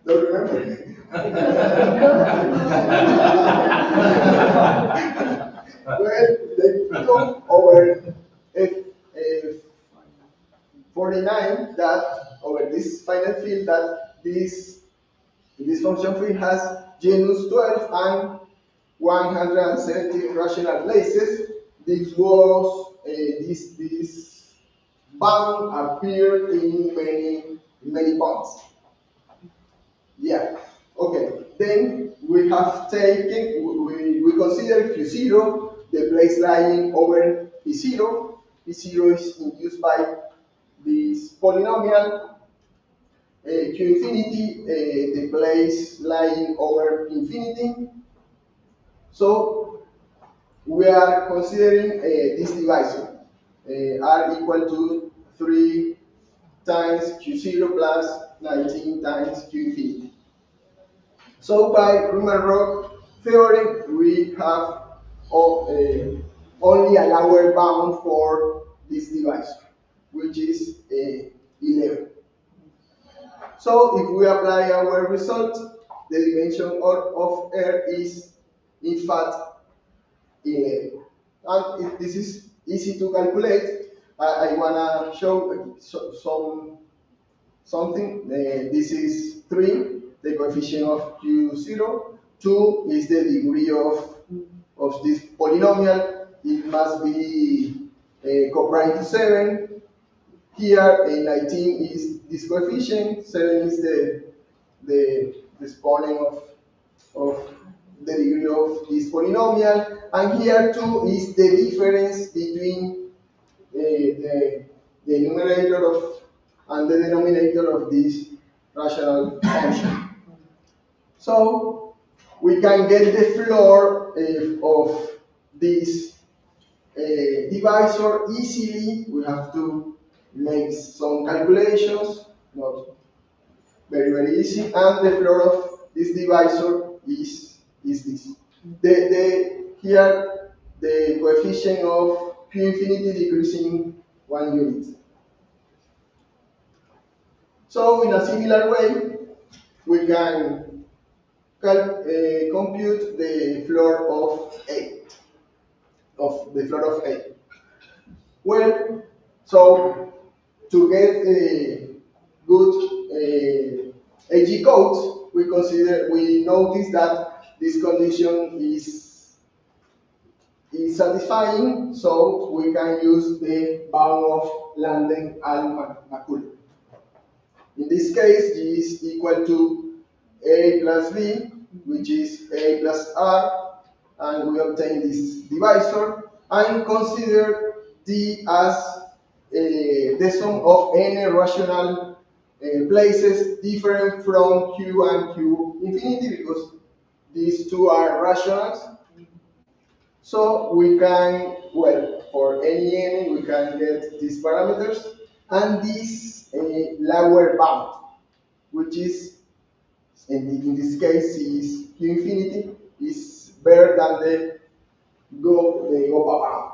Don't remember? Well, they took over F49 that over this finite field that this function field has genus 12 and 170 rational places. This was this bound appeared in many points. Yeah. Okay. Then we have taken we consider Q0 the place lying over P0. P0 is induced by this polynomial. Q infinity the place lying over infinity. So we are considering this divisor r equal to 3 times Q0 plus 19 times Q infinity. So by Riemann-Roch theorem, we have only a lower bound for this divisor, which is 11. So if we apply our result, the dimension of R is in fact 11. And if this is easy to calculate, I wanna show something. This is 3, the coefficient of Q0. 2 is the degree of this polynomial. It must be coprime to 7. Here, 19 is this coefficient. 7 is the exponent of the degree of this polynomial. And here, 2 is the difference between the numerator of and the denominator of this rational function. So we can get the floor of this divisor easily. We have to make some calculations, not very easy, and the floor of this divisor is this. Here the coefficient of Q infinity decreasing 1 unit. So in a similar way, we can compute the floor of A. Well, so to get a good AG code, we notice that this condition is satisfying, so we can use the bound of Landen and Macaulay. In this case, G is equal to A plus B, which is A plus R, and we obtain this divisor, and consider D as the sum of any rational places different from Q and Q infinity, because these two are rationals. So we can, well, for any n, we can get these parameters, and this lower bound, which is, in this case, is Q infinity, is better than the upper bound.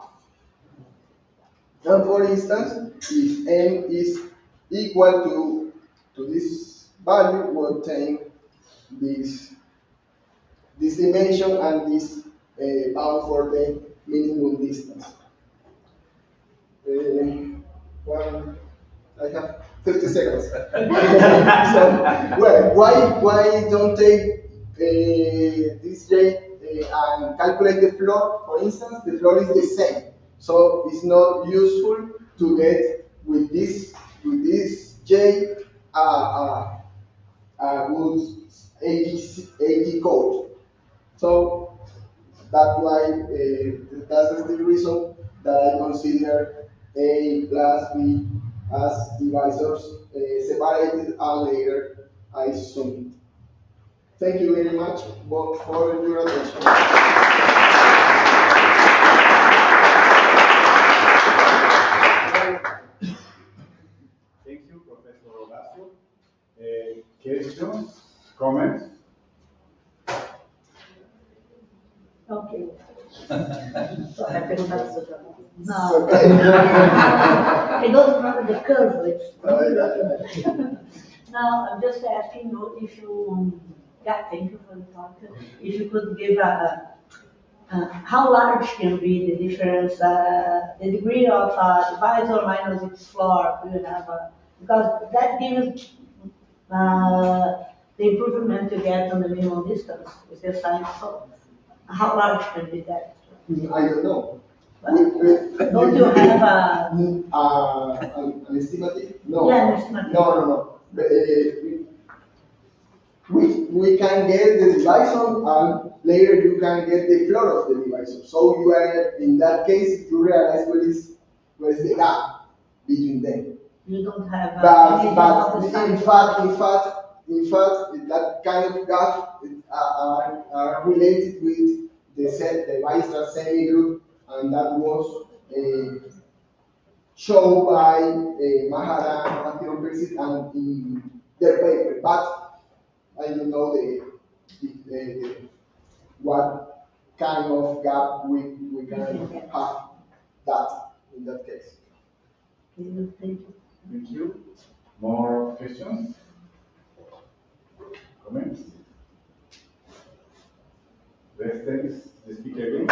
And for instance, if n is equal to this value, we obtain this dimension and this bound for the minimum distance. I have 50 seconds. So, well, why don't take this J and calculate the floor? For instance, the floor is the same, so it's not useful to get with this J a good AG code. So that's why that's the reason that I consider A plus B as divisors separated and later I sum it. Thank you very much for your attention. Thank you, Professor Horacio. Questions, comments? Ok. Só vai perguntar para o seu trabalho. So, Não. I don't remember the curve. Now, I'm just asking you if you, yeah, thank you for the talk. If you could give how large can be the difference, the degree of divisor minus its floor? Do you have because that gives the improvement you get on the minimum distance with the sign. So, how large can be that? I don't know. Don't you have a? An estimative? No. Yeah, an estimative. No. But, we can get the divisor and later you can get the floor of the divisor. So you are, in that case, you realize where is the gap between them. You don't have But in fact, that kind of gap are related with the Weierstrass semigroup, and that was shown by Mahara, Matthew Persit, and in their paper. But I don't know what kind of gap we can have that in that case. Thank you. Thank you. More questions? Comments? Let's thank the speaker again.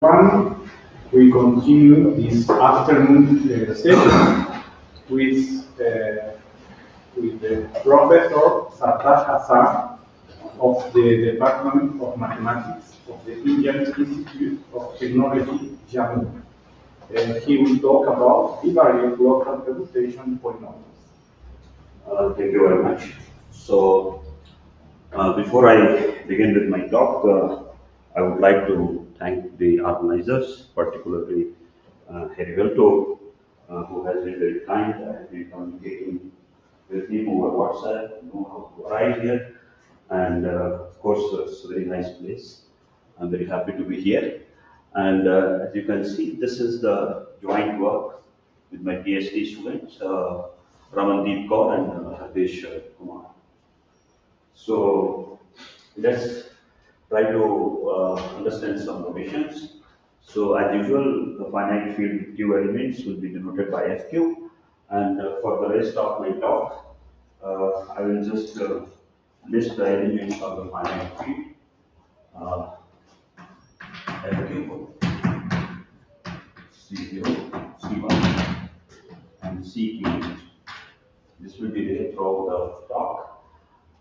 One, we continue this afternoon session with, with the Professor Sartaj Hassan of the Department of Mathematics of the Indian Institute of Technology, Jammu. He will talk about invariant local permutation polynomials. Thank you very much. So, before I begin with my talk, I would like to thank the organizers, particularly Heriberto, who has been very kind and been communicating with me over WhatsApp, know how to arrive here. And of course, it's a very nice place. I'm very happy to be here. And as you can see, this is the joint work with my PhD students, Ramandeep Kaur and Harish Kumar. So let's try to understand some notations. So as usual, the finite field Q elements will be denoted by Fq. And for the rest of my talk, I will just list the elements of the finite field Fq, C0, C1. C Q. This will be there throughout the talk.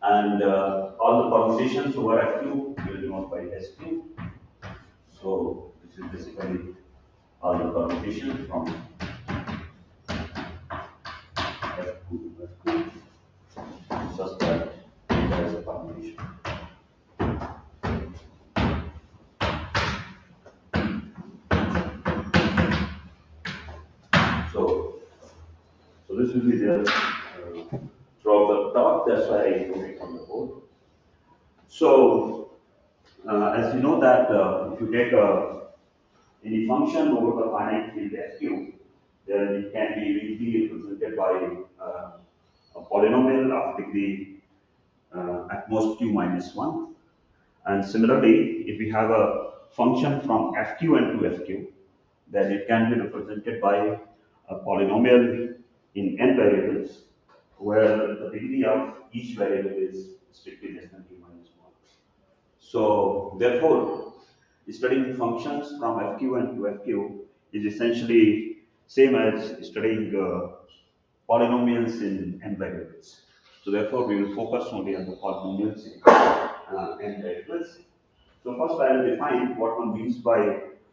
And all the permutations over Fq will be denoted by SQ. So this is basically all the permutations from F2 to Fq, such that there is a permutation. So this will be there throughout the talk. That's why I put it on the board. So as you know that if you take any function over the finite field Fq, then it can be easily represented by a polynomial of degree at most q minus 1. And similarly, if we have a function from Fq and to Fq, then it can be represented by a polynomial in n variables, where the degree of each variable is strictly less than q minus 1. So therefore, studying functions from Fq and to Fq is essentially same as studying polynomials in n variables. So therefore, we will focus only on the polynomials in n variables. So first I will define what one means by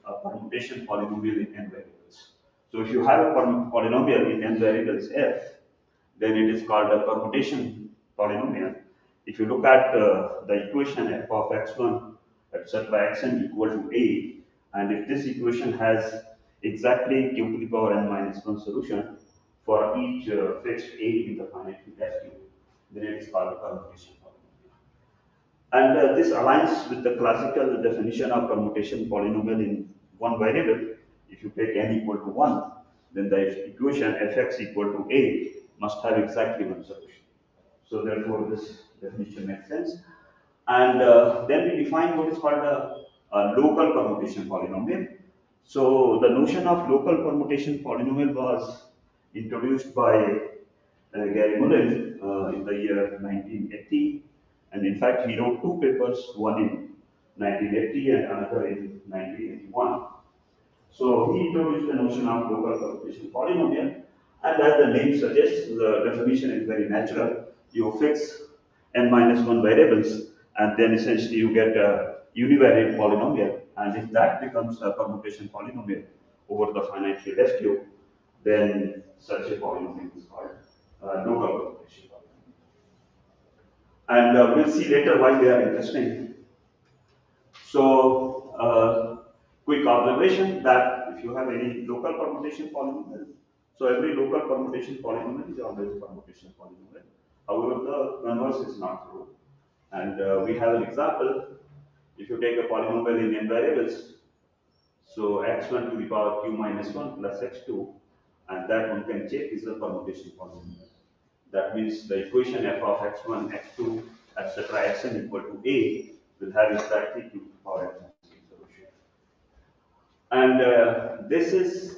a permutation polynomial in n variables. So if you have a polynomial in n variables f, then it is called a permutation polynomial. If you look at the equation f of x1 etc. xn equal to a, and if this equation has exactly q to the power n minus 1 solution for each fixed a in the finite field Fq, then it is called a permutation polynomial. And this aligns with the classical definition of permutation polynomial in one variable. If you take n equal to 1, then the equation fx equal to a must have exactly one solution. So therefore, this definition makes sense. And then we define what is called a local permutation polynomial. So the notion of local permutation polynomial was introduced by Gary Mullen in the year 1980, and in fact he wrote two papers, one in 1980 and another in 1981. So he introduced the notion of local permutation polynomial, and as the name suggests, the definition is very natural. You fix n minus 1 variables, and then essentially you get a univariate polynomial, and if that becomes a permutation polynomial over the finite field Fq, then such a polynomial is called local permutation polynomial. And we'll see later why they are interesting. So, quick observation that if you have any local permutation polynomial, so every local permutation polynomial is always a permutation polynomial. However, the converse is not true. And we have an example. If you take a polynomial in n variables, so x1 to the power q minus 1 plus x2, and that one can check is a permutation polynomial. That means the equation f of x1, x2, etc. xn equal to a will have exactly q to the power n solution. And this is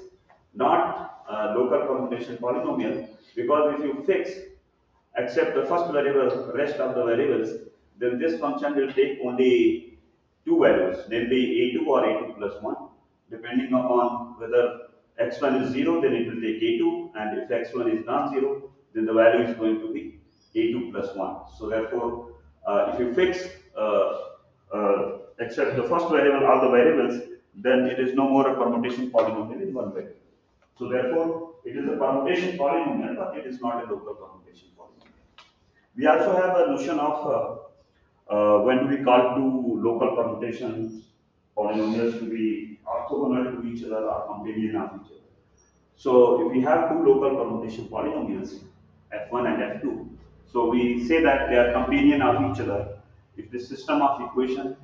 not a local permutation polynomial, because if you fix except the first variable, rest of the variables, then this function will take only two values, namely a2 or a2 plus 1. Depending upon whether x1 is 0, then it will take a2, and if x1 is non-zero, then the value is going to be a2 plus 1. So therefore, if you fix except the first variable, all the variables, then it is no more a permutation polynomial in one variable. So therefore, it is a permutation polynomial, but it is not a local permutation polynomial. We also have a notion of when we call two local permutations polynomials to be orthogonal to each other or companion of each other. So if we have two local permutation polynomials, f1 and f2, so we say that they are companion of each other if the system of equation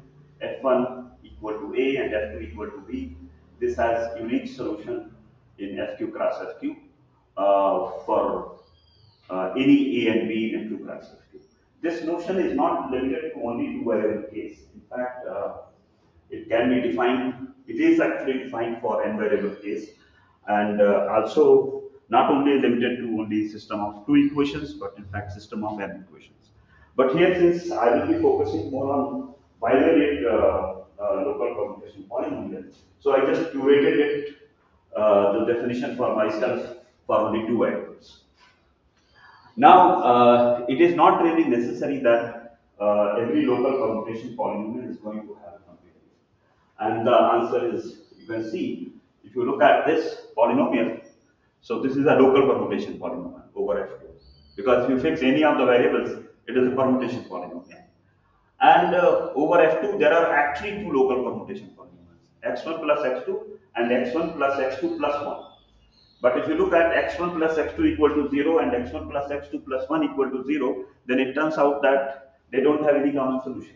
f1 equal to a and f2 equal to b, this has unique solution in fq cross fq for any a and b in fq cross fq. This notion is not limited to only two variable case. In fact, it can be defined, it is actually defined for n variable case, and also not only limited to only system of two equations, but in fact system of n equations. But here, since I will be focusing more on bivariate local permutation polynomial, so I just curated it, the definition for myself for only two variables. Now, it is not really necessary that every local permutation polynomial is going to have a companion. And the answer is, you can see, if you look at this polynomial, so this is a local permutation polynomial over F2. Because if you fix any of the variables, it is a permutation polynomial. And over F2, there are actually two local permutation polynomials, x1 plus x2 and x1 plus x2 plus 1. But if you look at x1 plus x2 equal to 0 and x1 plus x2 plus 1 equal to 0, then it turns out that they don't have any common solution.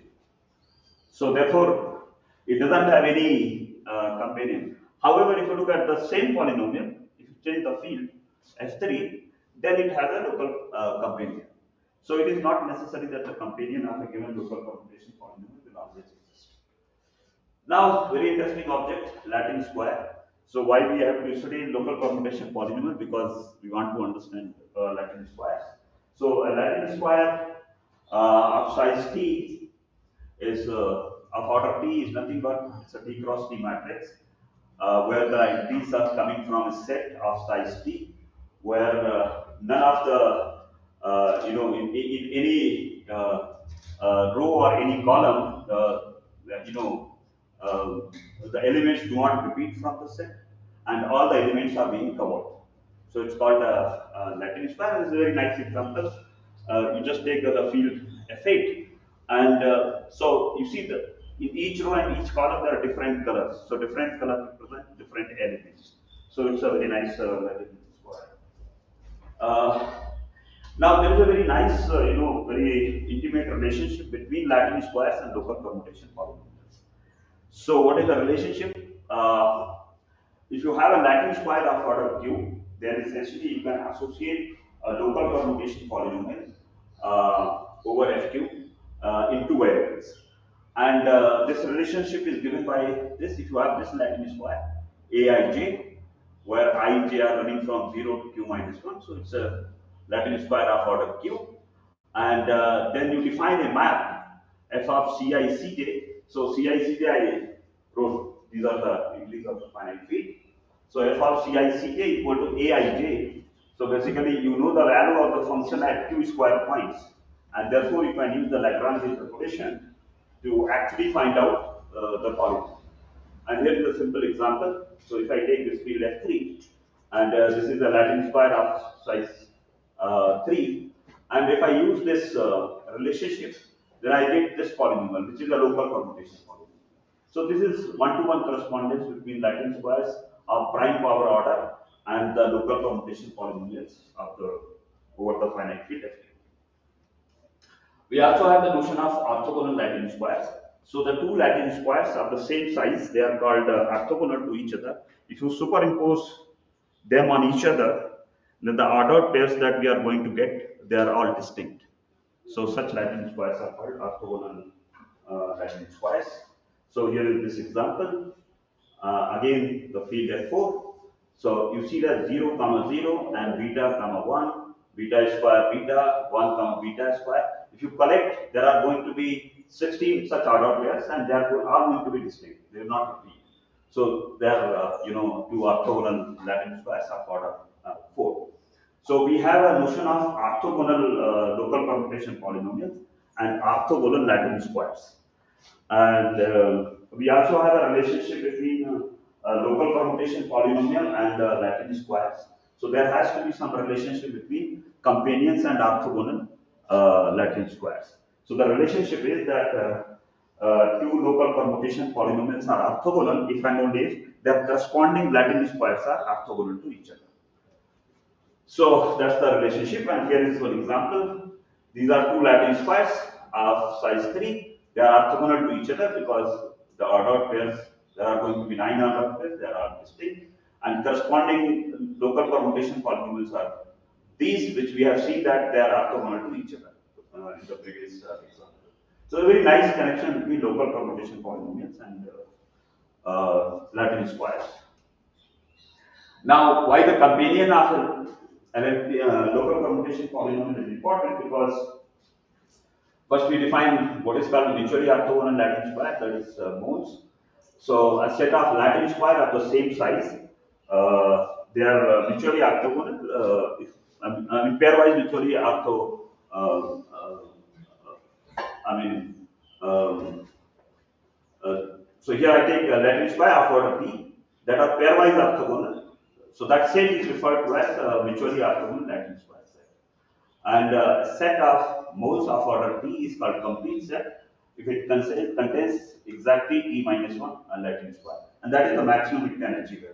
So therefore, it doesn't have any companion. However, if you look at the same polynomial, if you change the field f3, then it has a local companion. So it is not necessary that the companion of a given local permutation polynomial will always exist. Now, very interesting object, Latin square. So why we have to study local permutation polynomial? Because we want to understand Latin squares. So a Latin square of size t is of order t is nothing but it's a t cross t matrix where the entries are coming from a set of size t, where none of the in any row or any column uh, the elements do not repeat from the set, and all the elements are being covered. So it's called a Latin square. It's a very nice example. You just take the field F8, and so you see that in each row and each column there are different colors. So different colors represent different elements. So it's a very nice Latin square. Uh, Now there is a very nice, very intimate relationship between Latin squares and local permutation polynomials. So what is the relationship? If you have a Latin square of order q, then essentially you can associate a local permutation polynomial over fq in two variables. And this relationship is given by this. If you have this Latin square, aij, where I and j are running from 0 to q minus 1, so it's a Latin square of order q. And then you define a map f of ci cj. So ci cj I wrote, these are the degrees of the finite field. So f of ci cj equal to aij. So basically you know the value of the function at q square points, and therefore you can use the Lagrange interpolation to actually find out the polynomial. And here is a simple example. So if I take this field f3, and this is the Latin square of size 3, and if I use this relationship, then I get this polynomial, which is a local permutation polynomial. So this is one-to-one correspondence between Latin squares of prime power order and the local permutation polynomials of the over the finite field f3. We also have the notion of orthogonal Latin squares. So the two Latin squares of the same size, they are called orthogonal to each other. If you superimpose them on each other, then the ordered pairs that we are going to get, they are all distinct. So such Latin squares are called orthogonal Latin squares. So here is this example. Again, the field F4. So you see that 0, 0 and beta, 1, beta square, beta, 1, beta square. If you collect, there are going to be 16 such ordered pairs, and they are all going to be distinct. They will not repeat. So they are, two orthogonal Latin squares of order 4. So we have a notion of orthogonal local permutation polynomials and orthogonal Latin squares. And we also have a relationship between local permutation polynomial and Latin squares. So there has to be some relationship between companions and orthogonal Latin squares. So the relationship is that two local permutation polynomials are orthogonal if and only if their corresponding Latin squares are orthogonal to each other. So that's the relationship, and here is one example. These are two Latin squares of size 3. They are orthogonal to each other because the ordered pairs, there are going to be 9 ordered pairs, they are all distinct, and corresponding local permutation polynomials are these, which we have seen that they are orthogonal to each other in the previous example. So a very nice connection between local permutation polynomials and Latin squares. Now, why the companion of local permutation polynomial is important? Because first we define what is called mutually orthogonal Latin square, that is modes. So a set of Latin square of the same size they are mutually orthogonal. I mean pairwise mutually ortho. I mean. Um, so here I take lattice y of order p that are pairwise orthogonal. So that set is referred to as mutually orthogonal lattice y set. And a set of moles of order p is called complete set if it contains exactly p minus 1 and lattice y. And that is the maximum it can achieve.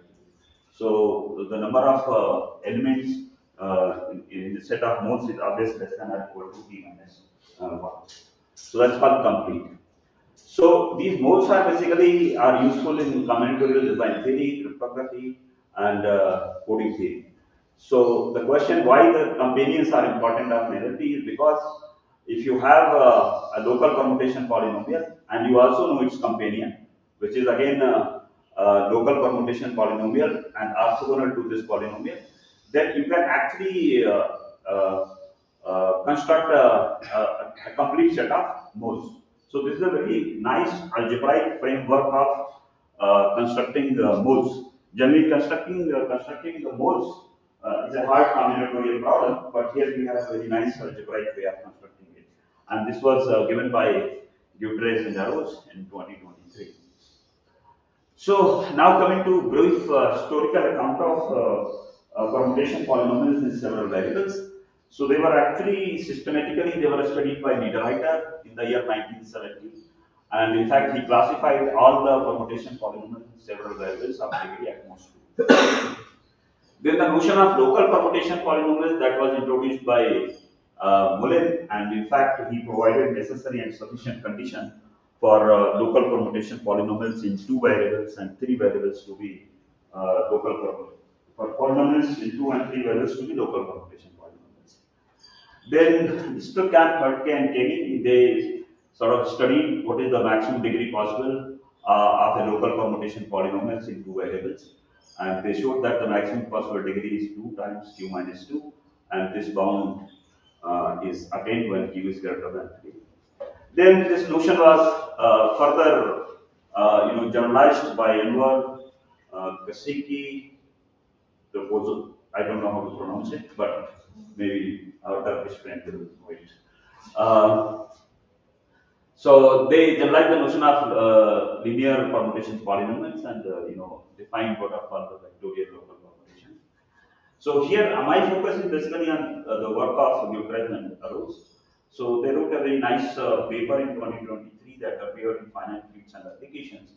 So the number of elements in the set of moles is always less than or equal to p minus 1. So that's called complete. So these modes are basically are useful in combinatorial design theory, cryptography, and coding theory. So the question why the companions are important of NLP is because if you have a local permutation polynomial and you also know its companion, which is again a local permutation polynomial and orthogonal to this polynomial, then you can actually construct a complete set of modes. So this is a very nice algebraic framework of constructing modes. Generally, constructing the modes is a hard combinatorial problem, but here we have a very nice algebraic way of constructing it. And this was given by Gutierrez and Arrows in 2023. So now coming to brief historical account of permutation polynomials in several variables. So they were actually systematically they were studied by Niederreiter in the year 1970, and in fact he classified all the permutation polynomials in several variables of degree at most two. Then the notion of local permutation polynomials that was introduced by Mullen, and in fact he provided necessary and sufficient condition for local permutation polynomials in two variables and three variables to be local permutation. For polynomials in two and three variables to be local permutation polynomials. Then Stuttgart, Hertke, and Kenny they sort of studied what is the maximum degree possible of a local permutation polynomials in two variables, and they showed that the maximum possible degree is 2 times q minus 2, and this bound is attained when q is greater than 3. Then this notion was further generalized by Enver, Kasiki, I don't know how to pronounce it, but maybe our Turkish friend will know it. Uh, so they generalize the notion of linear permutation polynomials and define what are called the vectorial local permutation. So here my focus is basically on the work of Gutierrez and Arrows. So they wrote a very nice paper in 2023 that appeared in Finite Fields and Applications,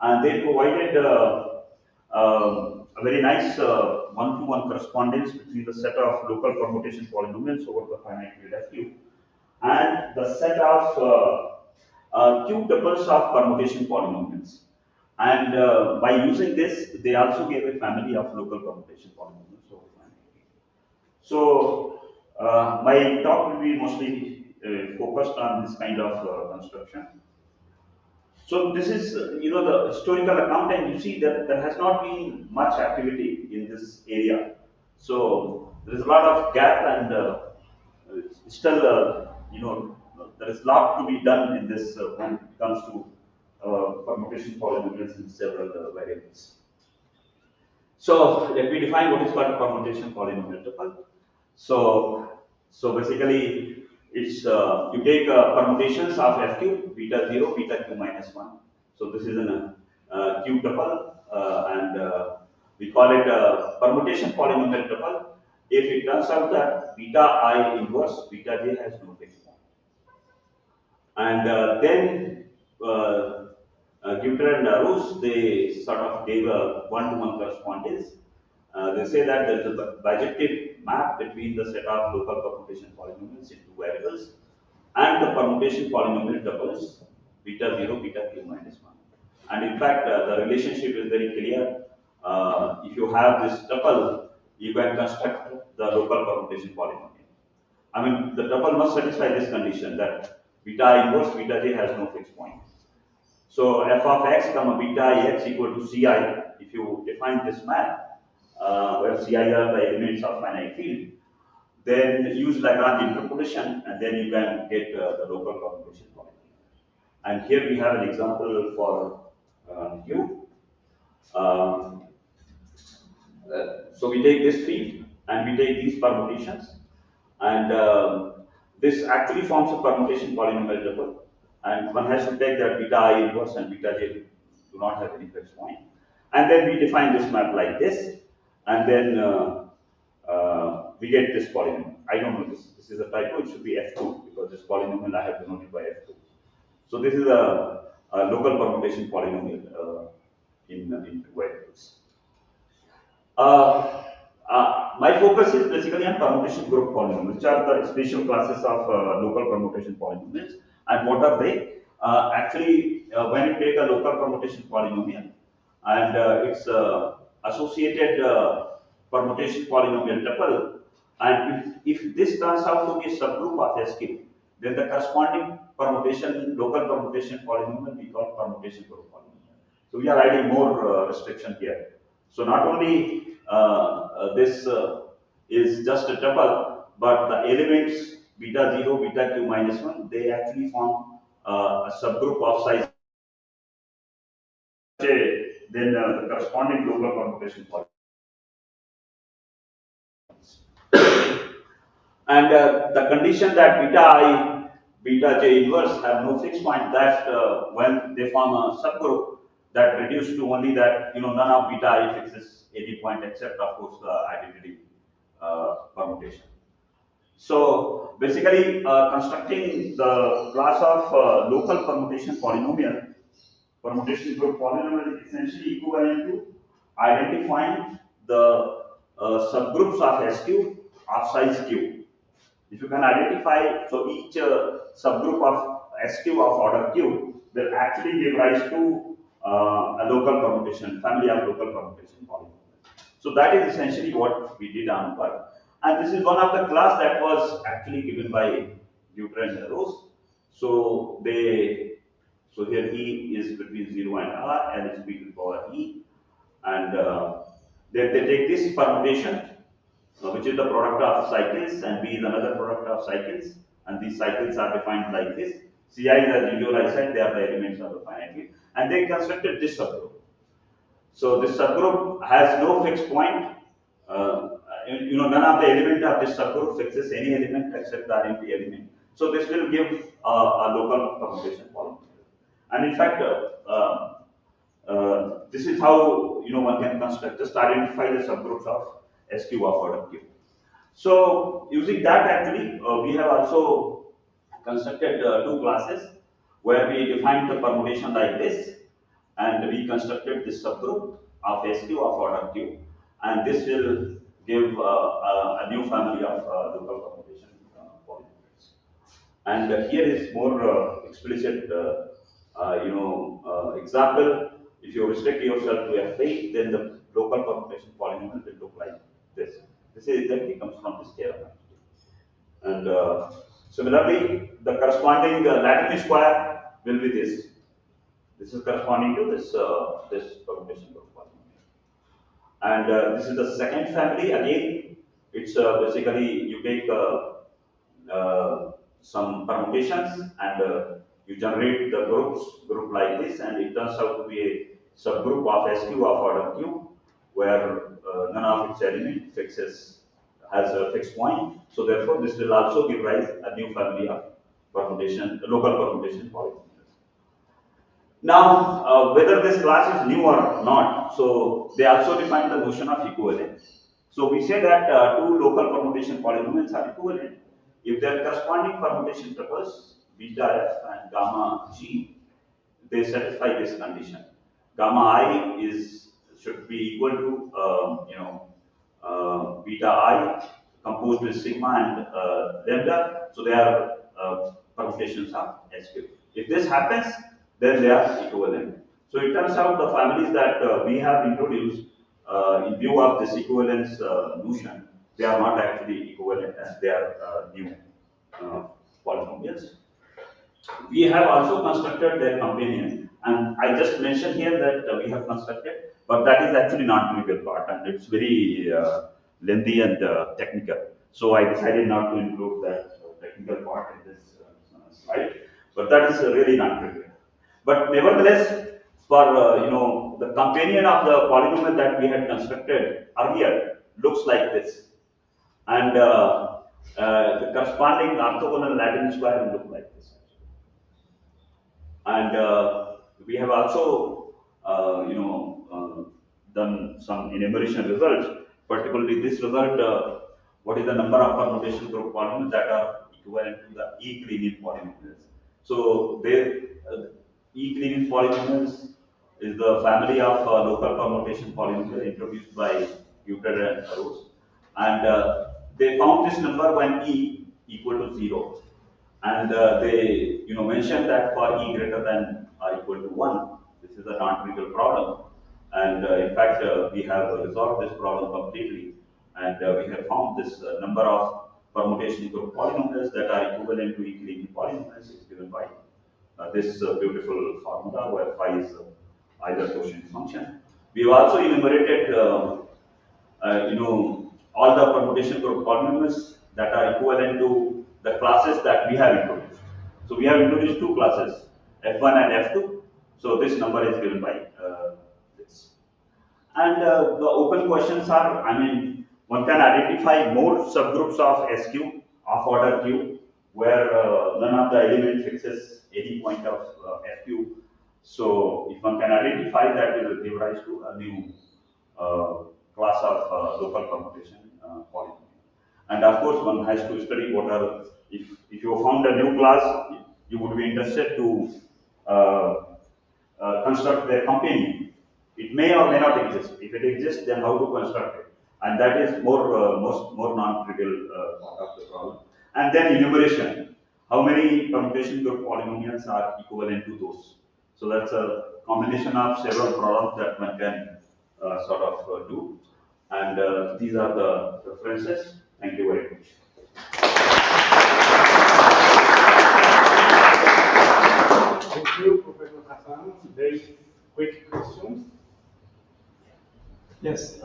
and they provided a very nice one-to-one correspondence between the set of local permutation polynomials over the finite field Fq and the set of q tuples of permutation polynomials. And by using this, they also gave a family of local permutation polynomials over finite field. So my talk will be mostly focused on this kind of construction. So this is the historical account, and you see that there has not been much activity in this area. So there is a lot of gap, and still there is a lot to be done in this when it comes to permutation polynomials in several variables. So let me define what is called a permutation polynomial tuple. So basically, it's you take permutations of Fq beta 0, beta q minus 1. So this is an q tuple, and we call it a permutation polynomial tuple if it turns out that beta I inverse beta j has no fixed point. And then Guter and Arus, they sort of gave a one-to-one correspondence. They say that there is a bijective map between the set of local permutation polynomials into variables and the permutation polynomial tuples beta 0, beta q minus 1. And in fact, the relationship is very clear. If you have this tuple, you can construct the local permutation polynomial. I mean, the tuple must satisfy this condition that beta I inverse beta j has no fixed point. So f of x comma beta I x equal to ci. If you define this map, where ci are the elements of finite field, then use Lagrange interpolation, and then you can get the local permutation polynomial. And here we have an example for Q. So we take this field and we take these permutations, and this actually forms a permutation polynomial tuple. And one has to take that beta I inverse and beta j do not have any fixed point. And then we define this map like this, and then we get this polynomial. I don't know this. This is a typo. It should be F2 because this polynomial I have denoted by F2. So this is a local permutation polynomial in two variables. My focus is basically on permutation group polynomials, which are the special classes of local permutation polynomials. And what are they? When you take a local permutation polynomial and its associated permutation polynomial tuple, and if this turns out to be a subgroup of SQ, then the corresponding permutation, local permutation polynomial, we call permutation group polynomial. So we are adding more restriction here. So not only this is just a tuple, but the elements beta 0, beta q minus 1, they actually form a subgroup of size j, then the corresponding local permutation polynomial. And the condition that beta I, beta j inverse have no fixed point, that when they form a subgroup that reduce to only that, none of beta I fixes any point except, of course, the identity permutation. So basically, constructing the class of local permutation polynomial, permutation group polynomial is essentially equivalent to identifying the subgroups of SQ of size Q. If you can identify, so each subgroup of SQ of order Q will actually give rise to a local permutation, family of local permutation polynomials. So that is essentially what we did on work. And this is one of the class that was actually given by Dutra and Rose. So so here E is between 0 and R, L is B to the power E, and they take this permutation, which is the product of cycles, and B is another product of cycles, and these cycles are defined like this. Ci is, as usual I said, they are the elements of the finite field, and they constructed this subgroup. So this subgroup has no fixed point. None of the element of this subgroup fixes any element except the empty element. So this will give a local permutation polynomial. And in fact, this is how one can construct, just identify the subgroups of SQ of order Q. So using that, actually, we have also constructed two classes where we defined the permutation like this, and we constructed this subgroup of SQ of order Q, and this will give a new family of local permutation polynomials. And here is more explicit, example. If you restrict yourself to F8, then the local permutation polynomial will look like this. This is exactly comes from this theorem. And similarly, the corresponding Latin square will be this. This is corresponding to this permutation group polynomial. And this is the second family. Again, it's basically you take some permutations and you generate the group like this, and it turns out to be a subgroup of SQ of order Q, where none of its element has a fixed point. So therefore, this will also give rise a new family of local permutation polynomials. Now, whether this class is new or not, so they also define the notion of equivalence. So we say that two local permutation polynomials are equivalent if their corresponding permutation tuples beta f and gamma g, they satisfy this condition. Gamma I should be equal to beta I composed with sigma and lambda. So they are permutations of SQ. If this happens, then they are equivalent. So it turns out the families that we have introduced in view of this equivalence notion, they are not actually equivalent as they are new polynomials. We have also constructed their companion, and I just mentioned here that we have constructed, but that is actually not trivial part, and it's very lengthy and technical. So I decided not to include that technical part in this slide, but that is really not trivial. But nevertheless, for the companion of the polynomial that we had constructed earlier looks like this, and the corresponding orthogonal Latin square will look like this. And we have also done some enumeration results, particularly this result. What is the number of permutation group polynomials that are equivalent to the Euclidean polynomials? So there, Euclidean polynomials is the family of local permutation polynomials introduced by Euclid and Rose, and they found this number when E equal to 0. And they mentioned that for E greater than or equal to 1, this is a non-trivial problem. And in fact, we have resolved this problem completely. And we have found this number of permutation group polynomials that are equivalent to Euclidean polynomials is given by this beautiful formula where phi is either quotient function. We have also enumerated all the permutation group polynomials that are equivalent to the classes that we have introduced. So we have introduced two classes, F1 and F2. So this number is given by this. And the open questions are, one can identify more subgroups of SQ of order Q, where none of the element fixes any point of FQ. So if one can identify that, it will give rise to a new class of local permutation polynomial. And of course, one has to study what are, if you found a new class, you would be interested to construct their companion. It may or may not exist. If it exists, then how to construct it? And that is more non-trivial part of the problem. And then enumeration. How many permutation group polynomials are equivalent to those? So that's a combination of several problems that one can do. And these are the references. Thank you very much. Thank you, Professor Hassan. Very quick questions. Yes,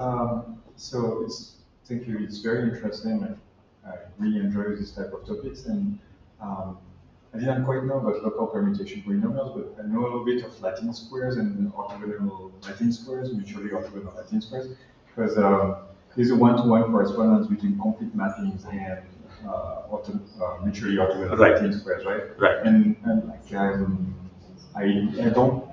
thank you. It's very interesting. I really enjoy this type of topics, and I didn't quite know about local permutation polynomials, but I know a little bit of Latin squares and orthogonal Latin squares, mutually orthogonal Latin squares, because there's a one-to-one correspondence between complete mappings and mutually orthogonal Latin squares, right? Right. And like I don't.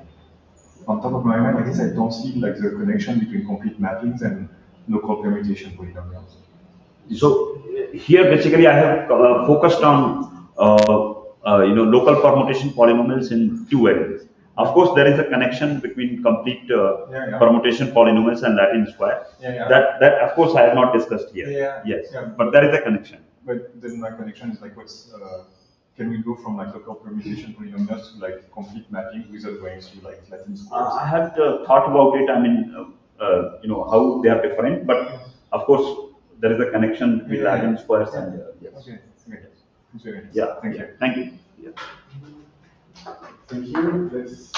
On top of my mind, I guess I don't see like the connection between complete mappings and local permutation polynomials. So here basically I have focused on local permutation polynomials in two areas. Of course, there is a connection between complete permutation polynomials and Latin square. That of course I have not discussed here. Yes, but there is a connection. But then my connection is like, can we go from like local permutation polynomials to like complete mapping without going through like Latin squares? I have thought about it. How they are different, but of course there is a connection between Latin squares and yes. Okay. Okay. Yeah. Thank you. Thank you. Yeah. Thank you. Let's